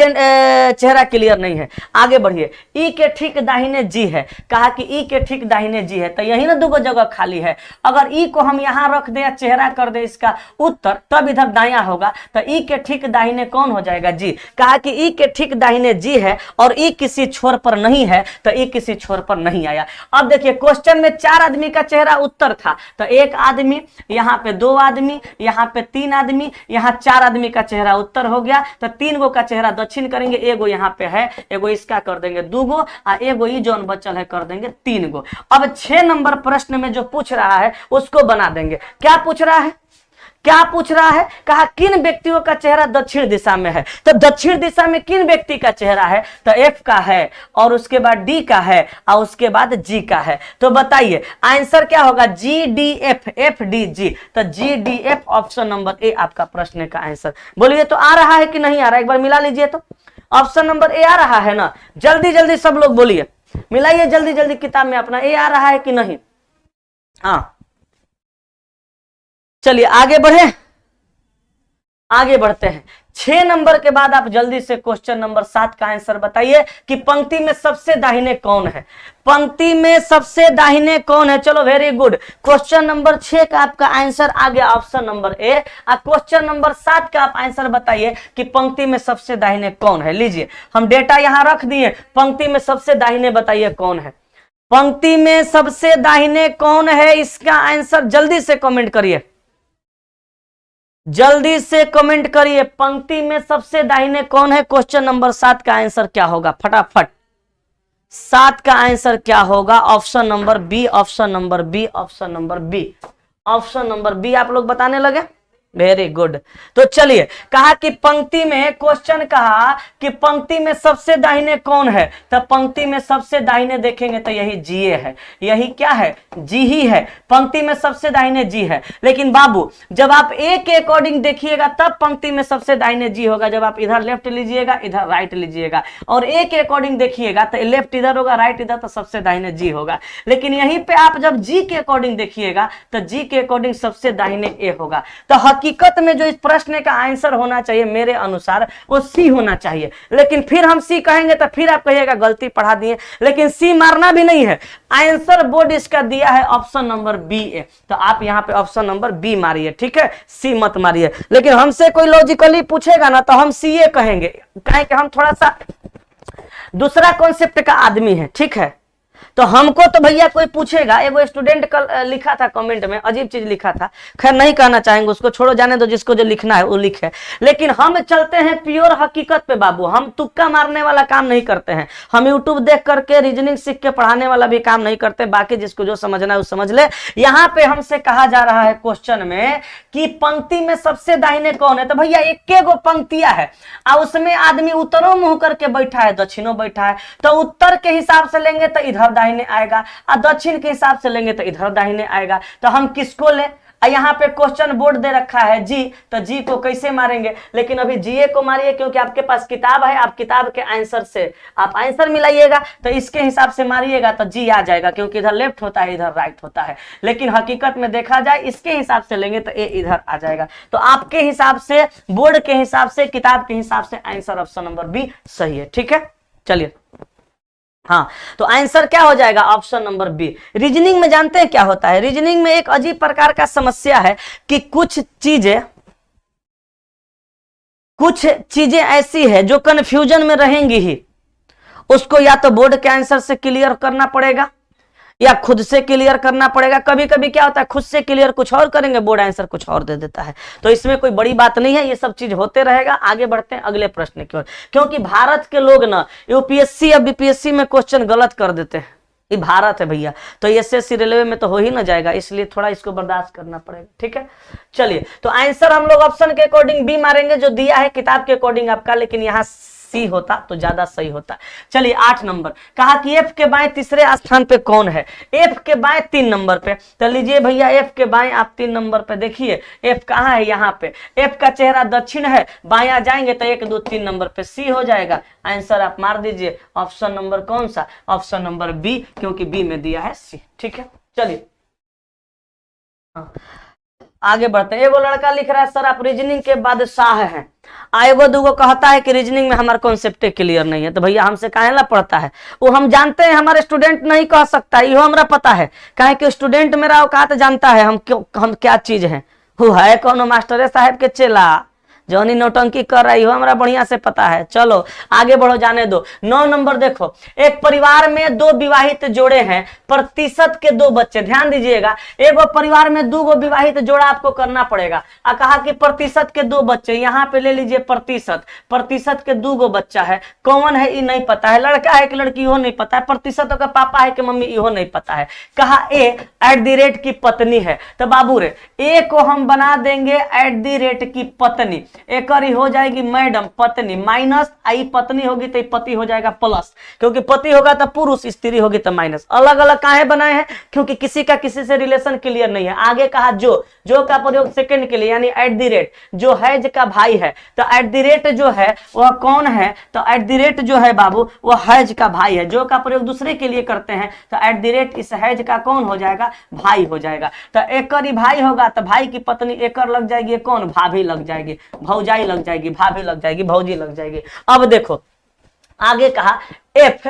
चेहरा क्लियर नहीं है। आगे बढ़िए। ई के ठीक दाहिने जी है। कहा कि ई के ठीक दाहिने जी है, तो यही ना 2 जगह खाली है। अगर ई को हम यहां रख दे, चेहरा कर दे इसका उत्तर, तब इधर दायां होगा। तो ई के ठीक दाहिने कौन हो जाएगा? जी। कहा कि ई के ठीक दाहिने जी है और ई किसी छोर पर नहीं है, तो ई किसी छोर पर नहीं आया। अब देखिए क्वेश्चन में 4 आदमी का चेहरा उत्तर था, तो 1 आदमी, यहाँ पे 2 आदमी, यहाँ पे 3 आदमी, यहाँ 4 आदमी का चेहरा उत्तर हो गया। तो 3 गो का चेहरा दक्षिण करेंगे, एगो यहाँ पे है, एगो इसका कर देंगे 2 गो, और एगो ई जोन बचल है कर देंगे 3 गो। अब 6 नंबर प्रश्न में जो पूछ रहा है उसको बना देंगे। क्या पूछ रहा है? क्या पूछ रहा है? कहा किन व्यक्तियों का चेहरा दक्षिण दिशा में है। तो दक्षिण दिशा में किन व्यक्ति का चेहरा है? तो एफ का है, और उसके बाद डी का है, और उसके बाद जी का है। तो बताइए आंसर क्या होगा? G D F, F D G. तो G D F option number A आपका प्रश्न का आंसर। बोलिए तो आ रहा है कि नहीं आ रहा है? एक बार मिला लीजिए तो। ऑप्शन नंबर ए आ रहा है ना? जल्दी जल्दी सब लोग बोलिए, मिलाइए जल्दी जल्दी किताब में अपना। ए आ रहा है कि नहीं? हाँ, चलिए आगे बढ़े, आगे बढ़ते हैं। 6 नंबर के बाद आप जल्दी से क्वेश्चन नंबर 7 का आंसर बताइए कि पंक्ति में सबसे दाहिने कौन है? पंक्ति में सबसे दाहिने कौन है? चलो वेरी गुड। क्वेश्चन नंबर 6 का आपका आंसर आ गया ऑप्शन नंबर ए। और क्वेश्चन नंबर 7 का आप आंसर बताइए कि पंक्ति में सबसे दाहिने कौन है। लीजिए हम डेटा यहां रख दिए, पंक्ति में सबसे दाहिने बताइए कौन है। पंक्ति में सबसे दाहिने कौन है, इसका आंसर जल्दी से कमेंट करिए, जल्दी से कमेंट करिए। पंक्ति में सबसे दाहिने कौन है? क्वेश्चन नंबर 7 का आंसर क्या होगा? फटाफट 7 का आंसर क्या होगा? Option number B, option number B, option number B, option number B आप लोग बताने लगे। Very good. तो चलिए कहा कि पंक्ति में, क्वेश्चन कहा कि पंक्ति में सबसे दाहिने कौन है, तो पंक्ति में सबसे दाहिने देखेंगे तो यही जीए है। यही क्या है? जी ही है। पंक्ति में सबसे दाहिने जी है। लेकिन बाबू जब आप ए के अकॉर्डिंग देखिएगा तब पंक्ति में सबसे दाहिने जी होगा। जब आप इधर लेफ्ट लीजिएगा, इधर राइट लीजिएगा, और ए के अकॉर्डिंग देखिएगा तो लेफ्ट इधर होगा, राइट इधर, तो सबसे दाहिने जी होगा। लेकिन यहीं पे आप जब जी के अकॉर्डिंग देखिएगा तो जी के अकॉर्डिंग सबसे दाहिने ए होगा। तो हकीकत में जो इस प्रश्न का आंसर होना चाहिए मेरे अनुसार वो सी होना चाहिए, लेकिन फिर हम सी कहेंगे तो फिर आप कहिएगा गलती पढ़ा दिए, लेकिन सी मारना भी नहीं है। आंसर बोर्ड इसका दिया है ऑप्शन नंबर बी ए, तो आप यहाँ पे ऑप्शन नंबर बी मारिए, ठीक है, सी मत मारिए। लेकिन हमसे कोई लॉजिकली पूछेगा ना तो हम सी ए कहेंगे, कहें कि हम थोड़ा सा दूसरा कॉन्सेप्ट का आदमी है, ठीक है। तो हमको तो भैया कोई पूछेगा, एगो स्टूडेंट कल लिखा था कमेंट में, अजीब चीज लिखा था, खैर नहीं कहना चाहेंगे उसको, छोड़ो जाने दो, जिसको जो लिखना है वो लिखे। लेकिन हम चलते हैं प्योर हकीकत पे बाबू, हम तुक्का मारने वाला काम नहीं करते हैं, हम यूट्यूब देख करके रीजनिंग सीख के पढ़ाने वाला भी काम नहीं करते। बाकी जिसको जो समझना है वो समझ ले। यहाँ पे हमसे कहा जा रहा है क्वेश्चन में कि पंक्ति में सबसे दाहिने कौन है, तो भैया एक गो पंक्तियां है और उसमें आदमी उत्तरों मुंह करके बैठा है, दक्षिणों बैठा है, तो उत्तर के हिसाब से लेंगे तो इधर दाहिने आएगा और दक्षिण के हिसाब से लेंगे तो इधर दाहिने आएगा। तो हम किसको ले, यहाँ पे क्वेश्चन बोर्ड दे रखा है जी, तो जी को कैसे मारेंगे, लेकिन अभी जीए को मारिए क्योंकि आपके पास किताब है, आप किताब के आंसर से आप आंसर मिलाइएगा, तो इसके हिसाब से मारिएगा तो जी आ जाएगा, क्योंकि इधर लेफ्ट होता है इधर राइट होता है। लेकिन हकीकत में देखा जाए इसके हिसाब से लेंगे तो ए इधर आ जाएगा। तो आपके हिसाब से, बोर्ड के हिसाब से, किताब के हिसाब से आंसर ऑप्शन नंबर बी सही है, ठीक है। चलिए हाँ, तो आंसर क्या हो जाएगा, ऑप्शन नंबर बी। रीजनिंग में जानते हैं क्या होता है, रीजनिंग में एक अजीब प्रकार का समस्या है कि कुछ चीजें ऐसी है जो कंफ्यूजन में रहेंगी ही, उसको या तो बोर्ड के आंसर से क्लियर करना पड़ेगा या खुद से क्लियर करना पड़ेगा। कभी कभी क्या होता है खुद से क्लियर कुछ और करेंगे, बोर्ड आंसर कुछ और दे देता है। तो इसमें कोई बड़ी बात नहीं है, ये सब चीज होते रहेगा। आगे बढ़ते हैं अगले प्रश्न की ओर, क्योंकि भारत के लोग ना यूपीएससी या बीपीएससी में क्वेश्चन गलत कर देते हैं। ये भारत है भैया, तो एसएससी रेलवे में तो हो ही ना जाएगा, इसलिए थोड़ा इसको बर्दाश्त करना पड़ेगा, ठीक है। चलिए, तो आंसर हम लोग ऑप्शन के अकॉर्डिंग बी मारेंगे जो दिया है किताब के अकॉर्डिंग आपका, लेकिन यहाँ सी होता तो ज्यादा सही होता। चलिए 8 नंबर, कहा कि एफ के बाएं तीसरे स्थान पे कौन है, एफ के बाएं 3 नंबर पे। तो लीजिए भैया एफ के बाएं आप 3 नंबर पे देखिए, एफ कहाँ है, यहाँ पे एफ का चेहरा दक्षिण है, बाया जाएंगे तो 1 2 3 नंबर पे सी हो जाएगा। आंसर आप मार दीजिए ऑप्शन नंबर कौन सा, ऑप्शन नंबर बी, क्योंकि बी में दिया है सी, ठीक है। चलिए हाँ, आगे बढ़ते हैं। एगो लड़का लिख रहा है सर आप रीजनिंग के बादशाह हैं, एगो दूगो कहता है कि रीजनिंग में हमारा कॉन्सेप्ट क्लियर नहीं है। तो भैया हमसे काहे ला पढ़ता है, वो हम जानते हैं, हमारे स्टूडेंट नहीं कह सकता, ये हमरा पता है, काहे कि स्टूडेंट मेरा औकात जानता है हम क्या चीज है। वो है कौन मास्टर साहब के चेला, जौनी नौटंकी कर रही हो हमरा बढ़िया से पता है। चलो आगे बढ़ो, जाने दो। 9 नंबर देखो, एक परिवार में 2 विवाहित जोड़े हैं, प्रतिशत के 2 बच्चे। ध्यान दीजिएगा, एगो परिवार में 2 विवाहित जोड़ा आपको करना पड़ेगा। कहा कि प्रतिशत के 2 बच्चे, यहाँ पे ले लीजिए प्रतिशत के 2 बच्चा है, कौन है ये नहीं पता है, लड़का है कि लड़की हो नहीं पता है, प्रतिशत का पापा है कि मम्मी इहो नहीं पता है। कहा ए @ की पत्नी है, तो बाबू रे ए को हम बना देंगे @ की पत्नी, एक ही हो जाएगी मैडम पत्नी, माइनस आई पत्नी होगी तो पति हो जाएगा प्लस, क्योंकि पति होगा तो पुरुष, स्त्री होगी तो माइनस। अलग अलग काहे बनाए हैं, क्योंकि किसी का किसी से रिलेशन क्लियर नहीं है। आगे कहा जो का प्रयोग सेकंड के लिए, यानी @ जो हैज का भाई है, तो @ जो है वह कौन है, तो @ जो है बाबू वह हैज का भाई है। जो का प्रयोग दूसरे के लिए करते हैं तो @ इस हैज का कौन हो जाएगा, भाई हो जाएगा। तो एक ही भाई होगा तो भाई की पत्नी एक लग जाएगी, कौन, भाभी लग जाएगी, भौजाई लग जाएगी, भाभी लग जाएगी, भौजी लग जाएगी। अब देखो आगे कहा एफ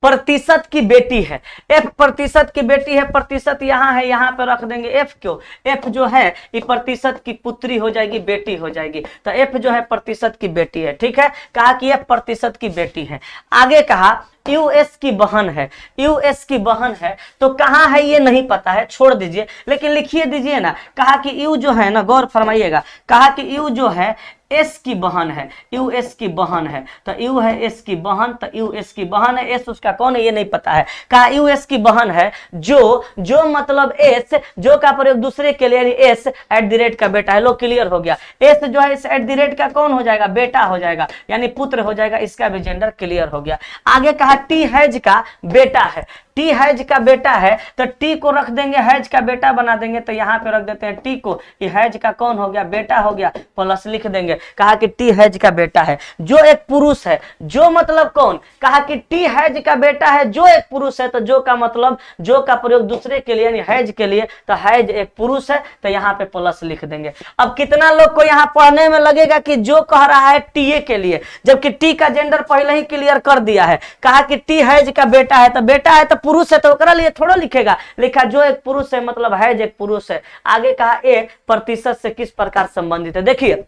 प्रतिशत की बेटी है, एफ प्रतिशत की बेटी है, प्रतिशत यहाँ है, यहाँ पे रख देंगे एफ। क्यों, एफ जो है ये प्रतिशत की पुत्री हो जाएगी, बेटी हो जाएगी, तो एफ जो है प्रतिशत की बेटी है, ठीक है। कहा कि एफ प्रतिशत की बेटी है। आगे कहा यूएस की बहन है, यूएस की बहन है, तो कहाँ है ये नहीं पता है, छोड़ दीजिए, लेकिन लिखिए दीजिए ना। कहा कि यू जो है ना, गौर फरमाइएगा, कहा कि यू जो है एस की बहन है, यूएस की बहन है, तो यू है एस की बहन, तो यूएस की बहन है, एस उसका कौन है ये नहीं पता है। कहा यूएस की बहन है, जो मतलब एस, जो का प्रयोग दूसरे के लिए, यानी एस @ का बेटा है। लो क्लियर हो गया, एस जो है इस @ का कौन हो जाएगा, बेटा हो जाएगा, यानी पुत्र हो जाएगा, इसका भी जेंडर क्लियर हो गया। आगे कहा टी हैज का बेटा है, टी हैज का बेटा है तो टी को रख देंगे हैज का बेटा बना देंगे, तो यहाँ पे रख देते हैं टी को, ये हैज का कौन हो गया, बेटा हो गया, प्लस लिख देंगे। कहा कि टी हैज का बेटा है जो एक पुरुष है, जो मतलब कौन, कहा कि टी हैज का बेटा है जो एक पुरुष है, तो जो का मतलब जो का प्रयोग दूसरे के लिए यानी हैज के लिए, तो हैज एक पुरुष है, तो यहाँ पे प्लस लिख देंगे। अब कितना लोग को यहाँ पढ़ने में लगेगा कि जो कह रहा है टीए के लिए, जबकि टी का जेंडर पहले ही क्लियर कर दिया है। कहा कि टी हैज का बेटा है, तो बेटा है तो पुरुष है, तो ओकरा लिए थोड़ा लिखेगा, लिखा जो एक पुरुष है मतलब हैज एक पुरुष है। आगे कहा ए प्रतिशत से किस प्रकार संबंधित है। देखिए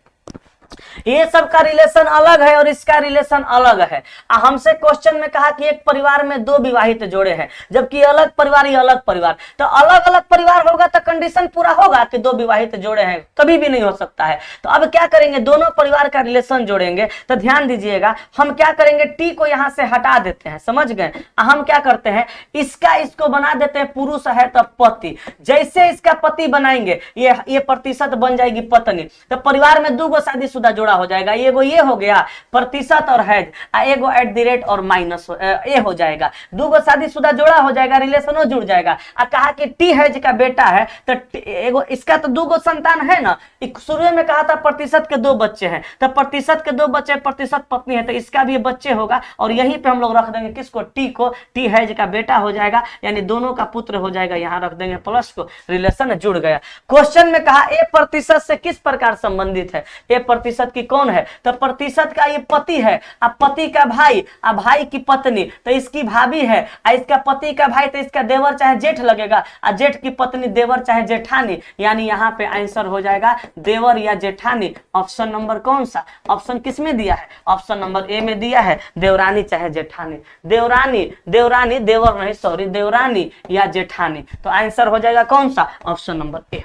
ये सब का रिलेशन अलग है और इसका रिलेशन अलग है। हमसे क्वेश्चन में कहा कि एक परिवार में दो विवाहित जोड़े हैं, जबकि अलग परिवार ये अलग परिवार, तो अलग अलग परिवार होगा तो कंडीशन पूरा होगा कि दो विवाहित जोड़े हैं, कभी भी नहीं हो सकता है। तो अब क्या करेंगे, दोनों परिवार का रिलेशन जोड़ेंगे। तो ध्यान दीजिएगा, हम क्या करेंगे, टी को यहां से हटा देते हैं, समझ गए। हम क्या करते हैं, इसका इसको बना देते हैं पुरुष है तो पति, जैसे इसका पति बनाएंगे ये प्रतिशत बन जाएगी पत्नी, तो परिवार में दो गो शादीशुदा जोड़ा हो जाएगा। एगो ये हो गया प्रतिशत और हैज, एगो एट द रेट और माइनस ए हो जाएगा, दो गो शादीशुदा जोड़ा हो जाएगा, रिलेशनों जुड़ जाएगा। कहा कि टी हैज का बेटा है तो एगो इसका तो दो गो संतान है ना, शुरू में कहा था प्रतिशत के दो बच्चे हैं, तो प्रतिशत के दो बच्चे प्रतिशत पत्नी है, तो इसका भी बच्चे होगा, और यहीं पे हम लोग रख देंगे किसको, टी को, टी हैज का बेटा हो जाएगा, यानी दोनों का पुत्र हो जाएगा, यहां रख देंगे प्लस को, रिलेशन जुड़ गया। क्वेश्चन में कहा ए प्रतिशत से किस प्रकार संबंधित है, ए प्रतिशत की कौन है, तो प्रतिशत का ये पति है, अब पति का भाई, अब भाई की पत्नी, तो इसकी भाभी है, इसका पति का भाई, तो इसका देवर चाहे जेठ लगेगा, और जेठ की पत्नी देवर चाहे जेठानी, यानी यहाँ पे आंसर हो जाएगा देवर या जेठानी। ऑप्शन नंबर कौन सा, ऑप्शन किस में दिया है, ऑप्शन नंबर ए में दिया है, देवरानी चाहे जेठानी, देवरानी देवरानी देवर नहीं सॉरी देवरानी या जेठानी, तो आंसर हो जाएगा कौन सा, ऑप्शन नंबर ए।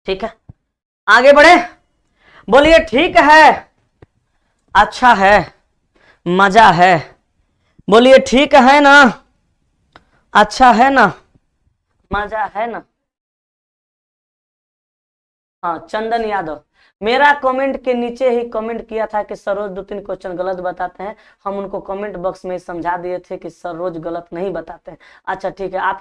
ठीक है, आगे बढ़े, बोलिए ठीक है, अच्छा है, मजा है, बोलिए ठीक है ना, अच्छा है ना, मजा है ना। हाँ चंदन यादव, मेरा कमेंट के नीचे ही कमेंट किया था कि सर रोज 2-3 क्वेश्चन गलत बताते हैं, हम उनको कमेंट बॉक्स में समझा दिए थे कि सर रोज गलत नहीं बताते हैं। अच्छा ठीक है, आप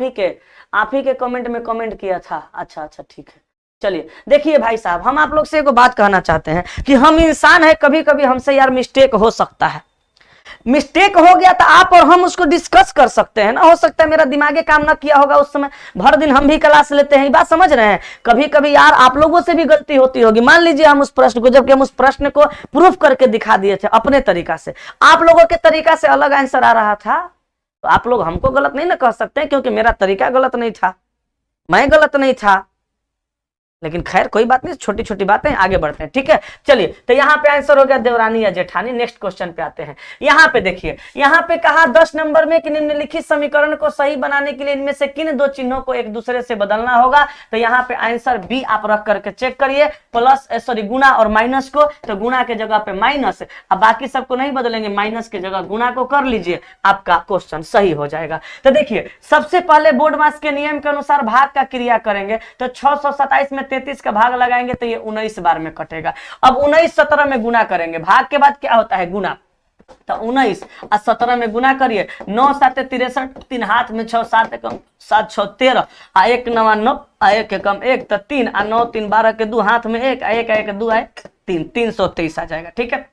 ही के कमेंट में कमेंट किया था, अच्छा ठीक है। चलिए देखिए भाई साहब, हम आप लोग से एक बात कहना चाहते हैं कि हम इंसान है, कभी कभी हमसे यार मिस्टेक हो सकता है, मिस्टेक हो गया तो आप और हम उसको डिस्कस कर सकते हैं ना, हो सकता है मेरा दिमागे काम ना किया होगा उस समय, भर दिन हम भी क्लास लेते हैं, ये बात समझ रहे हैं। कभी कभी यार आप लोगों से भी गलती होती होगी, मान लीजिए हम उस प्रश्न को, जबकि हम उस प्रश्न को प्रूफ करके दिखा दिए थे अपने तरीका से, आप लोगों के तरीका से अलग आंसर आ रहा था, तो आप लोग हमको गलत नहीं ना कह सकते, क्योंकि मेरा तरीका गलत नहीं था, मैं गलत नहीं था। लेकिन खैर कोई बात नहीं, छोटी छोटी बातें, आगे बढ़ते हैं। ठीक है, चलिए, तो यहाँ पे आंसर हो गया देवरानी या जेठानी। नेक्स्ट क्वेश्चन पे आते हैं। यहाँ पे देखिए, यहाँ पे कहा 10 नंबर में कि निम्नलिखित समीकरण को सही बनाने के लिए इनमें से किन दो चिन्हों को एक दूसरे से बदलना होगा, तो यहाँ पे आंसर बी आप रख करके चेक करिए, प्लस गुना और माइनस को, तो गुना के जगह पे माइनस, अब बाकी सबको नहीं बदलेंगे, माइनस के जगह गुना को कर लीजिए, आपका क्वेश्चन सही हो जाएगा। तो देखिए, सबसे पहले बोर्ड मास के नियम के अनुसार भाग का क्रिया करेंगे, तो 627 में 33 का भाग लगाएंगे तो ये 19 बार में कटेगा। अब 19 17 में गुना करेंगे, भाग के बाद क्या होता है गुना, तो 19 और 17 में गुना करिए, 9 7 63, 3 हाथ में 6 7 कम 7 6 13, आ 1 9 9, आ 1 कम 1 तो 3, आ 9 3 12 के 2 हाथ में 1, 1 1 2 आए 3, 323 आ जाएगा। ठीक है,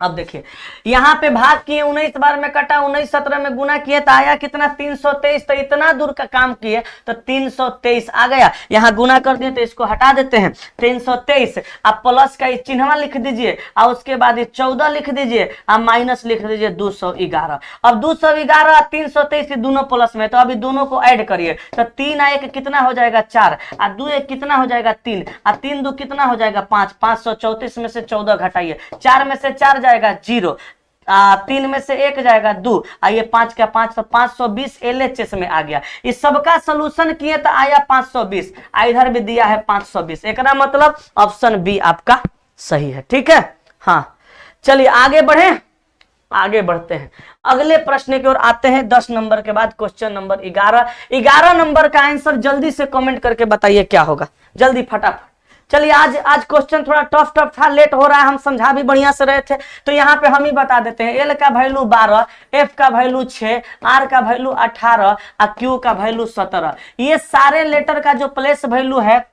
अब देखिए यहाँ पे भाग किए, 19 बार में कटा, 19 17 में गुना किए तो आया कितना 323, तो इतना दूर का काम किए तो 323 आ गया। यहाँ गुना कर दिए तो इसको हटा देते हैं, 323, आप प्लस का चिन्हवा लिख दीजिए, और उसके बाद 14 लिख दीजिए, आप माइनस लिख दीजिए 211। अब 211 323 दोनों प्लस में, तो अभी दोनों को ऐड करिए, तो 3 आ 1 कितना हो जाएगा 4, और 2 1 कितना हो जाएगा 3, और 3 2 कितना हो जाएगा 5, 534 में से 14 घटाइए, 4 में से 4 जाएगा 0, 3 में से 1 जाएगा 2, आइए 5 का 5 तो 520 LHS में आ गया। इस सबका सोल्यूशन किए तो आया 520, इधर भी दिया है 520, एक मतलब ऑप्शन बी आपका सही है। ठीक है, हाँ चलिए आगे बढ़े, आगे बढ़ते हैं, अगले प्रश्न की ओर आते हैं। 10 नंबर के बाद क्वेश्चन नंबर 11 नंबर का आंसर जल्दी से कमेंट करके बताइए क्या होगा, जल्दी फटाफट चलिए आज क्वेश्चन थोड़ा टफ था, लेट हो रहा है, हम समझा भी बढ़िया से रहे थे, तो यहाँ पे हम ही बता देते हैं। एल का वैल्यू 12, एफ का वैल्यू 6, आर का वैल्यू 18 और क्यू का वैल्यू 17। ये सारे लेटर का जो प्लेस वैल्यू है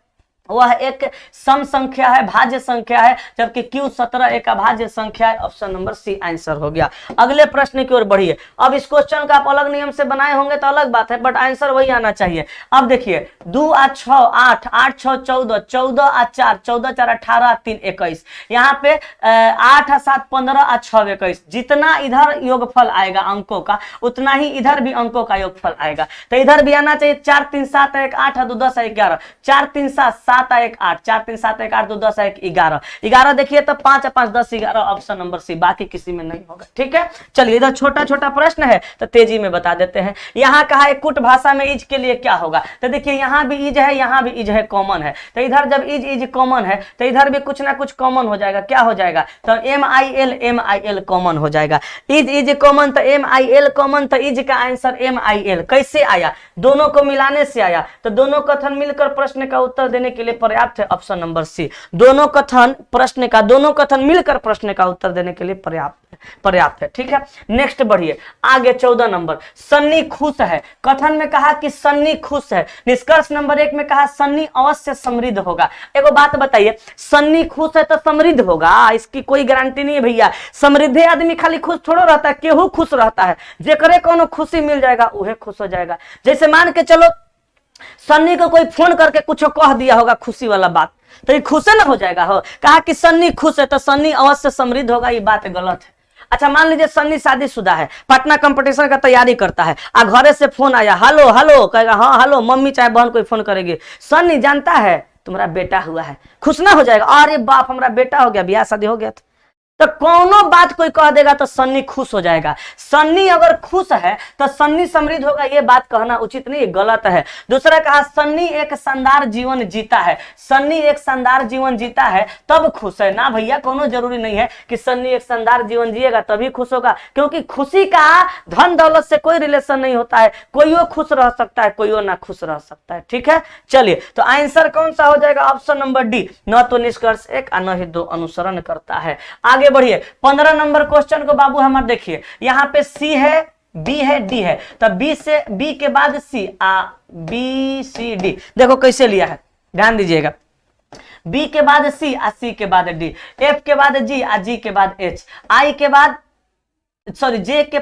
वह एक सम संख्या है, भाज्य संख्या है, जबकि क्यू 17 एक अभाज्य संख्या है। ऑप्शन नंबर सी आंसर हो गया। अगले प्रश्न की ओर बढ़िए। अब इस क्वेश्चन का आप अलग नियम से बनाए होंगे तो अलग बात है, बट आंसर वही आना चाहिए। अब देखिए 2 और 6 8, 8 6 14, 14 और 4, 14 4 18, 3 21। यहाँ पे 8 और 7 15 और 6 21। जितना इधर योगफल आएगा अंकों का, उतना ही इधर भी अंकों का योगफल आएगा। तो इधर भी आना चाहिए 4 3 7 1 8 और 2 10 11, 4 3 7 7 1 8, 4 3 7 1 8, 2 10 1 11, 11 देखिए तो 5 5 10 11। ऑप्शन नंबर सी, बाकी किसी में नहीं होगा। ठीक है, चलिए इधर छोटा छोटा प्रश्न है तो तेजी में बता देते हैं। यहाँ कहा है कुट भाषा में इज के लिए क्या होगा, तो देखिए यहाँ भी इज है, यहाँ भी इज है, कॉमन है। तो इधर जब इज कॉमन है तो इधर भी कुछ ना कुछ कॉमन हो जाएगा। क्या हो जाएगा, तो MIL कॉमन हो जाएगा। इज कॉमन तो MIL कॉमन, तो इज का आंसर MIL कैसे आया, दोनों को मिलाने से आया। तो दोनों कथन मिलकर प्रश्न का उत्तर देने के लिए पर्याप्त है। ऑप्शन नंबर सी, दोनों कथन मिलकर प्रश्न का उत्तर देने के लिए पर्याप्त है। ठीक है, नेक्स्ट बढ़िए आगे। 14 नंबर, सन्नी खुश है। कथन में कहा कि सन्नी खुश है। निष्कर्ष नंबर 1 में कहा सन्नी अवश्य समृद्ध होगा। एगो बात बताइए, सन्नी खुश है तो समृद्ध होगा, इसकी कोई गारंटी नहीं है भैया। समृद्ध आदमी खाली खुश थोड़ा रहता है, केहू खुश रहता है। जेकरे कोनो खुशी मिल जाएगा उहे खुश हो जाएगा। जैसे मान के चलो सन्नी को कोई फोन करके कुछ कह दिया होगा खुशी वाला बात, तो ये खुश ना हो जाएगा। हो कहा कि सन्नी खुश है तो सन्नी अवश्य समृद्ध होगा, ये बात गलत है। अच्छा मान लीजिए सन्नी शादीशुदा है, पटना कंपटीशन का तैयारी करता है, घरे से फोन आया, हेलो हेलो कहेगा, हाँ हेलो, मम्मी चाहे बहन कोई फोन करेगी, सन्नी जानता है तुम्हारा बेटा हुआ है, खुश ना हो जाएगा, अरे बाप हमारा बेटा हो गया, ब्याह शादी हो गया। तो कोनो बात कोई कह देगा तो सन्नी खुश हो जाएगा। सन्नी अगर खुश है तो सन्नी समृद्ध होगा, ये बात कहना उचित नहीं, गलत है। दूसरा कहा सन्नी एक शानदार जीवन जीता है। सन्नी एक शानदार जीवन जीता है तब खुश है ना भैया, कोनो जरूरी नहीं है कि सन्नी एक शानदार जीवन जिएगा तभी खुश होगा, क्योंकि खुशी का धन दौलत से कोई रिलेशन नहीं होता है। कोईओ खुश रह सकता है, कोईओ ना खुश रह सकता है। ठीक है, चलिए तो आंसर कौन सा हो जाएगा, ऑप्शन नंबर डी, न तो निष्कर्ष 1 और न ही 2 अनुसरण करता है। आगे बढ़िए 15 नंबर क्वेश्चन को बाबू हमारे देखिए, यहाँ पे सी है, बी है, डी है, तो बी के बाद सी, बी सी डी। देखो कैसे लिया है, ध्यान दीजिएगा। बी के बाद सी, सी के बाद डी, एफ के बाद जी, जी के बाद एच, आई के बाद सॉरी जे के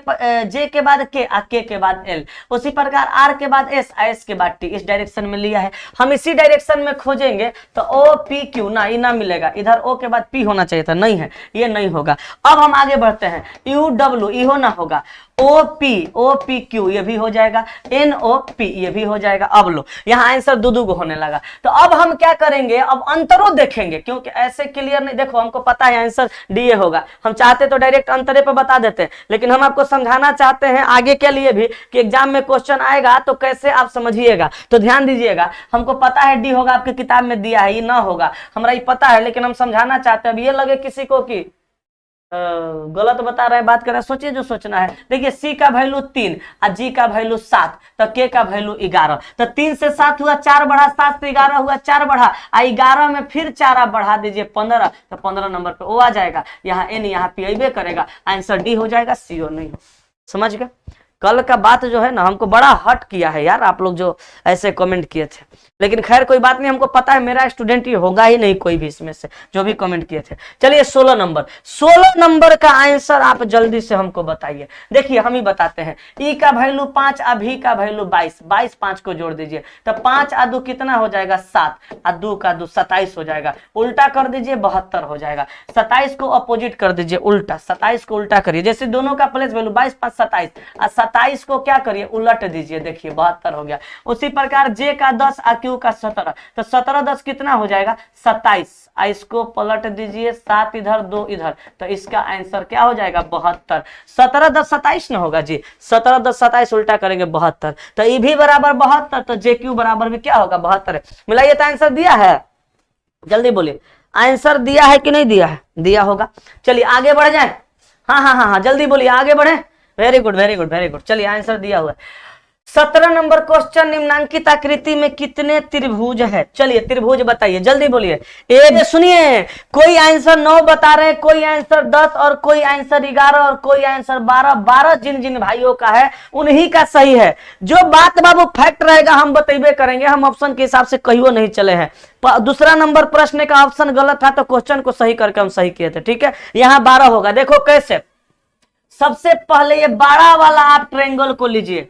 बाद के के बाद एल, उसी प्रकार आर के बाद एस के बाद टी। इस डायरेक्शन में लिया है, हम इसी डायरेक्शन में खोजेंगे तो ओ पी क्यू ना, ये ना मिलेगा, इधर ओ के बाद पी होना चाहिए था, नहीं है, ये नहीं होगा। अब हम आगे बढ़ते हैं, यू डब्ल्यू इहो ना होगा, ओ पी क्यू ये भी हो जाएगा, एन ओ पी ये भी हो जाएगा। अब लो यहाँ आंसर दो को होने लगा, तो अब हम क्या करेंगे, अब अंतरों देखेंगे, क्योंकि ऐसे क्लियर नहीं। देखो हमको पता है आंसर डी होगा, हम चाहते तो डायरेक्ट अंतरे पे बता देते, लेकिन हम आपको समझाना चाहते हैं आगे के लिए भी कि एग्जाम में क्वेश्चन आएगा तो कैसे आप समझिएगा। तो ध्यान दीजिएगा, हमको पता है डी होगा, आपके किताब में दिया है, ये ना होगा, हमरा ये पता है, लेकिन हम समझाना चाहते हैं। अब ये लगे किसी को कि गलत बता रहे हैं, बात कर रहे हैं, सोचिए जो सोचना है। देखिए सी का वैल्यू 3 और जी का वैल्यू 7, तो के का वैल्यू 11, तो 3 से 7 हुआ 4 बढ़ा, 7 से 11 हुआ 4 बढ़ा, 11 में फिर 4 बढ़ा दीजिए 15, तो 15 नंबर पे ओ आ जाएगा। यहाँ एन यहाँ पी अबे करेगा, आंसर डी हो जाएगा, सी ओ नहीं हो। समझ गए, कल का बात जो है ना हमको बड़ा हट किया है यार, आप लोग जो ऐसे कमेंट किए थे, लेकिन खैर कोई बात नहीं, हमको पता है मेरा स्टूडेंट ही होगा ही नहीं कोई भी इसमें से जो भी कमेंट किए थे। चलिए 16 नंबर का आंसर आप जल्दी से हमको बताइए। देखिए हम ही बताते हैं, ई का वैल्यू 5 और भी का वैल्यू 22, 5 को जोड़ दीजिए, तो 5 और 2 कितना हो जाएगा 7, और 2 का 2 27 हो जाएगा, उल्टा कर दीजिए 72 हो जाएगा। 27 को अपोजिट कर दीजिए उल्टा, 27 को उल्टा करिए, जैसे दोनों का प्लेस वैल्यू 22 5 27, और 27 को क्या करिए उलट दीजिए, देखिए 72 हो गया। उसी प्रकार जे का 10 और क्यू का 17, तो 17 10 कितना हो जाएगा 27, इसको पलट दीजिए 7 इधर 2 इधर, तो इसका आंसर क्या हो जाएगा 72। 17 10 27 ना होगा जी, 17 10 27 उल्टा करेंगे 72, तो ई भी बराबर 72, तो जे क्यू बराबर भी क्या होगा 72 है। मिलाइए, तो आंसर दिया है, जल्दी बोलिए आंसर दिया है कि नहीं दिया है, दिया होगा। चलिए आगे बढ़ जाए, हाँ जल्दी बोलिए आगे बढ़े। वेरी गुड, चलिए आंसर दिया हुआ है। 17 नंबर क्वेश्चन, निम्नांकित आकृति में कितने त्रिभुज है? चलिए त्रिभुज बताइए, जल्दी बोलिए। ए सुनिए, कोई आंसर 9 बता रहे हैं, कोई आंसर 10 और कोई आंसर 11 और कोई आंसर 12। 12 जिन जिन भाइयों का है उन्हीं का सही है। जो बात बाबू फैक्ट रहेगा हम बतेबे करेंगे, हम ऑप्शन के हिसाब से कहियो नहीं चले हैं। दूसरा नंबर प्रश्न का ऑप्शन गलत था तो क्वेश्चन को सही करके हम सही किए थे, ठीक है। यहाँ 12 होगा। देखो कैसे, सबसे पहले ये बड़ा वाला आप ट्रायंगल को लीजिए,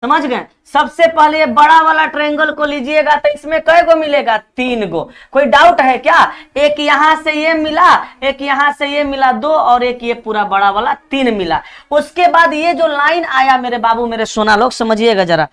समझ गए। सबसे पहले ये बड़ा वाला ट्रायंगल को लीजिएगा तो इसमें कै गो मिलेगा? 3 गो। कोई डाउट है क्या? एक यहां से ये मिला, एक यहां से ये मिला 2 और एक ये पूरा बड़ा वाला 3 मिला। उसके बाद ये जो लाइन आया मेरे बाबू मेरे सोना लोग समझिएगा, जरा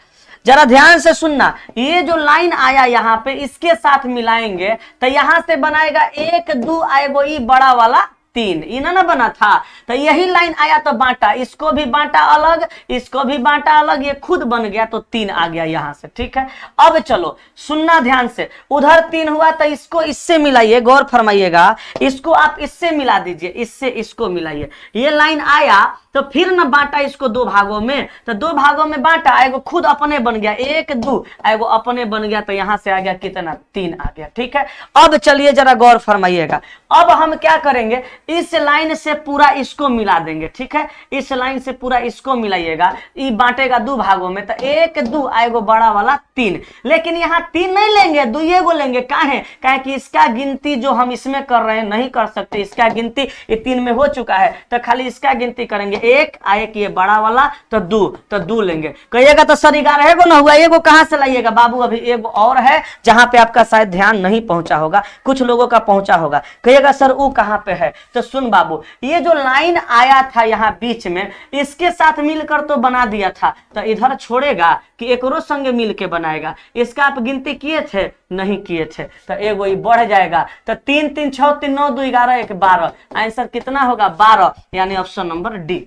जरा ध्यान से सुनना। ये जो लाइन आया यहाँ पे इसके साथ मिलाएंगे तो यहां से बनाएगा 1 2 आएगो ये बड़ा वाला 3, इना ना बना था। तो यही लाइन आया तो बांटा, इसको भी बांटा अलग, इसको भी बांटा अलग, ये खुद बन गया तो 3 आ गया यहां से, ठीक है। अब चलो सुनना ध्यान से, उधर 3 हुआ तो इसको इससे मिलाइए, गौर फरमाइएगा। इसको आप इससे मिला दीजिए, इससे इसको मिलाइए। ये लाइन आया तो फिर ना बांटा इसको 2 भागों में, तो 2 भागों में बांटा, एगो खुद अपने बन गया 1 2, एगो अपने बन गया तो यहां से आ गया कितना? 3 आ गया, ठीक है। अब चलिए जरा गौर फरमाइएगा। अब हम क्या करेंगे, इस लाइन से पूरा इसको मिला देंगे, ठीक है। इस लाइन से पूरा इसको मिलाइएगा, ये बांटेगा 2 भागों में तो 1 2 आएगो बड़ा वाला 3। लेकिन यहाँ 3 नहीं लेंगे, 2 गो लेंगे। काहे कि इसका गिनती जो हम इसमें कर रहे हैं नहीं कर सकते, इसका गिनती ये 3 में हो चुका है तो खाली इसका गिनती करेंगे। 1 आए कि ये बड़ा वाला तो 2, तो 2 लेंगे। कहिएगा तो सर 11 गो ना हुआ, एगो कहां से लाइएगा बाबू? अभी एगो और है जहां पे आपका शायद ध्यान नहीं पहुंचा होगा, कुछ लोगों का पहुंचा होगा। कहिएगा सर वो कहां पे है? तो सुन बाबू, ये जो लाइन आया था यहाँ बीच में, इसके साथ मिलकर तो बना दिया था, तो इधर छोड़ेगा कि एकरो संग मिल के बनाएगा? इसका आप गिनती किए थे? नहीं किए थे, तो एगो ये बढ़ जाएगा। तो 3 3 6 3 9 2 11 1 12, आंसर कितना होगा? 12, यानी ऑप्शन नंबर डी।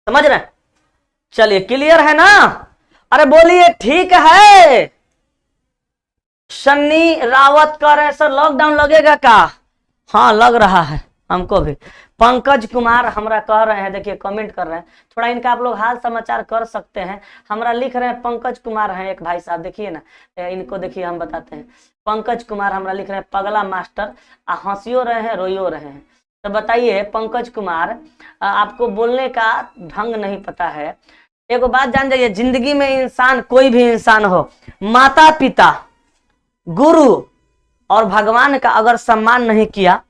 समझ रहे? चलिए क्लियर है ना? अरे बोलिए ठीक है। सन्नी रावत कह रहे हैं सर लॉकडाउन लगेगा का? हाँ लग रहा है हमको भी। पंकज कुमार हमरा कह रहे हैं, देखिए कमेंट कर रहे हैं, थोड़ा इनका आप लोग हाल समाचार कर सकते हैं। हमरा लिख रहे हैं पंकज कुमार हैं एक भाई साहब, देखिए ना इनको, देखिए हम बताते हैं। पंकज कुमार हमरा लिख रहे हैं पगला मास्टर, हंसियो रहे हैं रोइयो रहे हैं। तो बताइए पंकज कुमार, आपको बोलने का ढंग नहीं पता है। एक बात जान जाइए, जिंदगी में इंसान कोई भी इंसान हो, माता पिता, गुरु और भगवान का अगर सम्मान नहीं किया,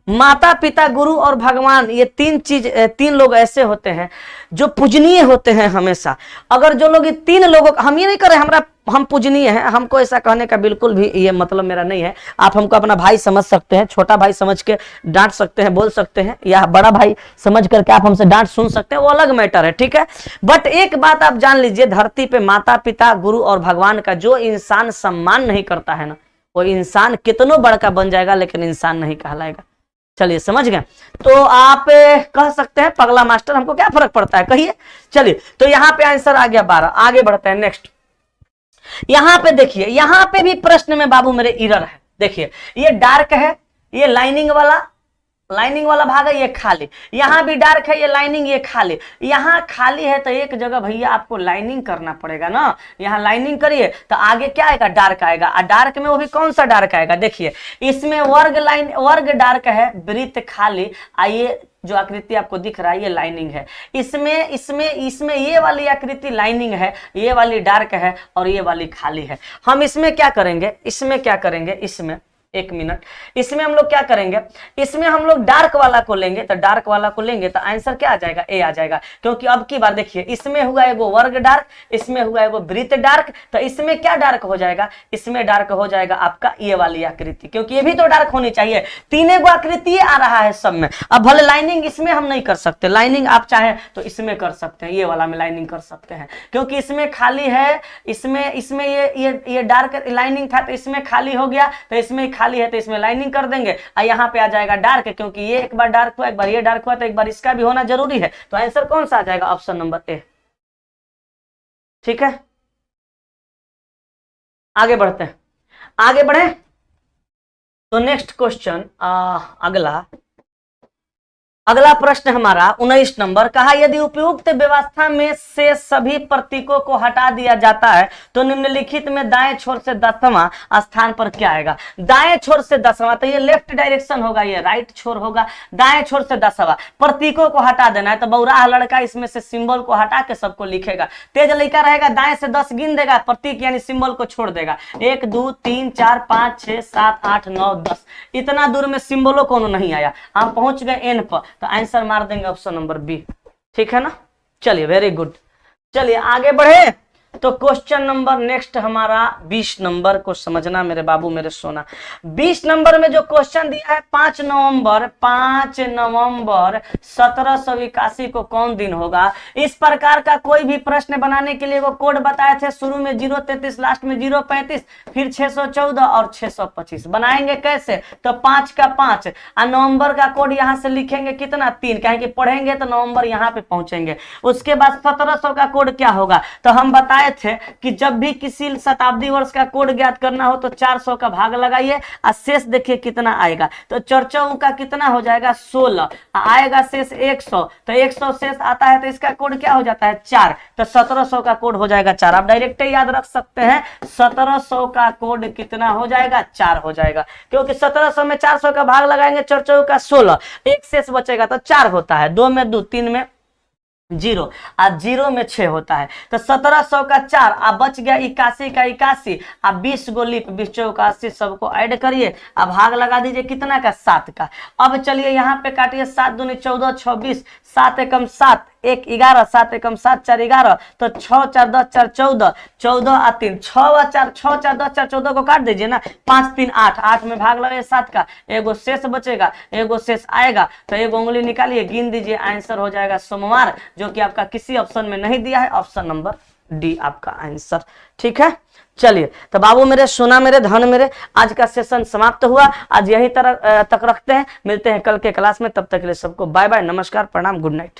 माता पिता गुरु और भगवान ये 3 लोग ऐसे होते हैं जो पूजनीय होते हैं हमेशा। अगर जो लोग ये 3 लोगों, हम ये नहीं कर रहे हम पूजनीय हैं, हमको ऐसा कहने का बिल्कुल भी ये मतलब मेरा नहीं है। आप हमको अपना भाई समझ सकते हैं, छोटा भाई समझ के डांट सकते हैं, बोल सकते हैं, या बड़ा भाई समझ करके आप हमसे डांट सुन सकते हैं, वो अलग मैटर है, ठीक है। बट एक बात आप जान लीजिए, धरती पे माता पिता गुरु और भगवान का जो इंसान सम्मान नहीं करता है ना, वो इंसान कितनों बड़का बन जाएगा लेकिन इंसान नहीं कहलाएगा। चलिए समझ गए? तो आप कह सकते हैं पगला मास्टर, हमको क्या फर्क पड़ता है, कहिए। चलिए तो यहाँ पे आंसर आ गया 12। आगे बढ़ते हैं नेक्स्ट। यहाँ पे देखिए, यहाँ पे भी प्रश्न में बाबू मेरे एरर है। देखिए ये डार्क है, ये लाइनिंग वाला भाग है, ये खाली। यहाँ भी डार्क है, ये लाइनिंग, ये खाली। यहाँ खाली है तो एक जगह भैया आपको लाइनिंग करना पड़ेगा ना। यहाँ लाइनिंग करिए तो आगे क्या आएगा? डार्क आएगा। और डार्क में वो भी कौन सा डार्क आएगा? देखिए इसमें वर्ग डार्क है, वृत्त खाली। आइए जो आकृति आपको दिख रहा है ये लाइनिंग है। इसमें ये वाली आकृति लाइनिंग है, ये वाली डार्क है और ये वाली खाली है। हम इसमें क्या करेंगे? इसमें एक मिनट, इसमें हम लोग क्या करेंगे? इसमें हम लोग डार्क वाला को लेंगे, तो डार्क वाला को लेंगे तो आंसर क्या आ जाएगा? ए आ जाएगा। क्योंकि अब की बार देखिए, इसमें हुआ एगो वर्ग डार्क, इसमें हुआ एगो वृत्त डार्क, तो इसमें क्या डार्क हो जाएगा? इसमें डार्क हो जाएगा आपका ये वाली आकृति, क्योंकि ये भी तो डार्क होनी चाहिए। 3 गो आकृति आ रहा है सब में। अब भले लाइनिंग इसमें हम नहीं कर सकते, लाइनिंग आप चाहें तो इसमें कर सकते हैं, ये वाला में लाइनिंग कर सकते हैं, क्योंकि इसमें खाली है। इसमें ये डार्क लाइनिंग था तो इसमें खाली हो गया, तो इसमें खाली है तो इसमें लाइनिंग कर देंगे। और यहाँ पे आ जाएगा डार्क, क्योंकि ये एक बार डार्क हुआ, एक बार ये डार्क हुआ, तो एक बार इसका भी होना जरूरी है। तो आंसर कौन सा आ जाएगा? ऑप्शन नंबर ए। ठीक है, आगे बढ़ते हैं। आगे बढ़े तो नेक्स्ट क्वेश्चन अगला अगला प्रश्न हमारा 19 नंबर, कहा यदि उपयुक्त व्यवस्था में से सभी प्रतीकों को हटा दिया जाता है तो निम्नलिखित में दाएं छोर से 10वां स्थान पर क्या आएगा। दाएं छोर से 10वां, तो ये लेफ्ट डायरेक्शन होगा, ये राइट छोर होगा। दाएं छोर से 10वां प्रतीकों को हटा देना है, तो बौराह लड़का इसमें से सिंबल को हटा के सबको लिखेगा। तेज लड़का रहेगा दाएं से 10 गिन देगा, प्रतीक यानी सिंबल को छोड़ देगा। 1 2 3 4 5 6 7 8 9 10, इतना दूर में सिंबलों को नहीं आया, हम पहुंच गए एन पर, तो आंसर मार देंगे ऑप्शन नंबर बी। ठीक है ना, चलिए वेरी गुड। चलिए आगे बढ़े, तो क्वेश्चन नंबर नेक्स्ट हमारा 20 नंबर को समझना मेरे बाबू मेरे सोना। 20 नंबर में जो क्वेश्चन दिया है 5 नवंबर 1781 को कौन दिन होगा। इस प्रकार का कोई भी प्रश्न बनाने के लिए वो कोड बताए थे, शुरू में 033 लास्ट में 035 फिर 614 और 625। बनाएंगे कैसे, तो 5 का 5 और नवंबर का कोड यहां से लिखेंगे कितना 3, कहें कि पढ़ेंगे तो नवंबर यहां पे पहुंचेंगे। उसके बाद 1700 का कोड क्या होगा, तो हम बताए थे कि जब भी किसी शताब्दी वर्ष का कोड ज्ञात करना हो तो 400 का भाग लगाइए और शेष देखिए कितना आएगा, तो 4 का कितना हो जाएगा 16, आएगा शेष 100, तो 100 शेष आता है तो इसका कोड क्या हो जाता है 4, तो 1700 का कोड हो जाएगा 4। आप डायरेक्ट याद रख सकते हैं 1700 का कोड कितना हो जाएगा 4 हो जाएगा, क्योंकि 1700 में 400 का भाग लगाएंगे 4 का 16, एक शेष बचेगा तो 4 होता है, 2 में 2 3 में 0 और 0 में 6 होता है, तो 1700 का 4 अब बच गया 81 का 81 अब 20 गो लीप 20 चौक 80 सबको ऐड करिए, अब भाग लगा दीजिए कितना का 7 का। अब चलिए यहाँ पे काटिए 7 दूनी 14 26 7 एकम 7 1 11 7 एकम 7 4 11, तो 6 4 10 4 14 14 और 3 6 और 4 6 4 10 4 14 को काट दीजिए ना, 5 3 8 8 में भाग लगे 7 का, एगो शेष बचेगा, एगो शेष आएगा, तो एगो उंगली निकालिए गिन दीजिए, आंसर हो जाएगा सोमवार, जो कि आपका किसी ऑप्शन में नहीं दिया है, ऑप्शन नंबर डी आपका आंसर। ठीक है, चलिए तो बाबू मेरे सोना मेरे धन मेरे, आज का सेशन समाप्त हुआ, आज यही तरह तक रखते हैं, मिलते हैं कल के क्लास में, तब तक के लिए सबको बाय बाय, नमस्कार, प्रणाम, गुड नाइट।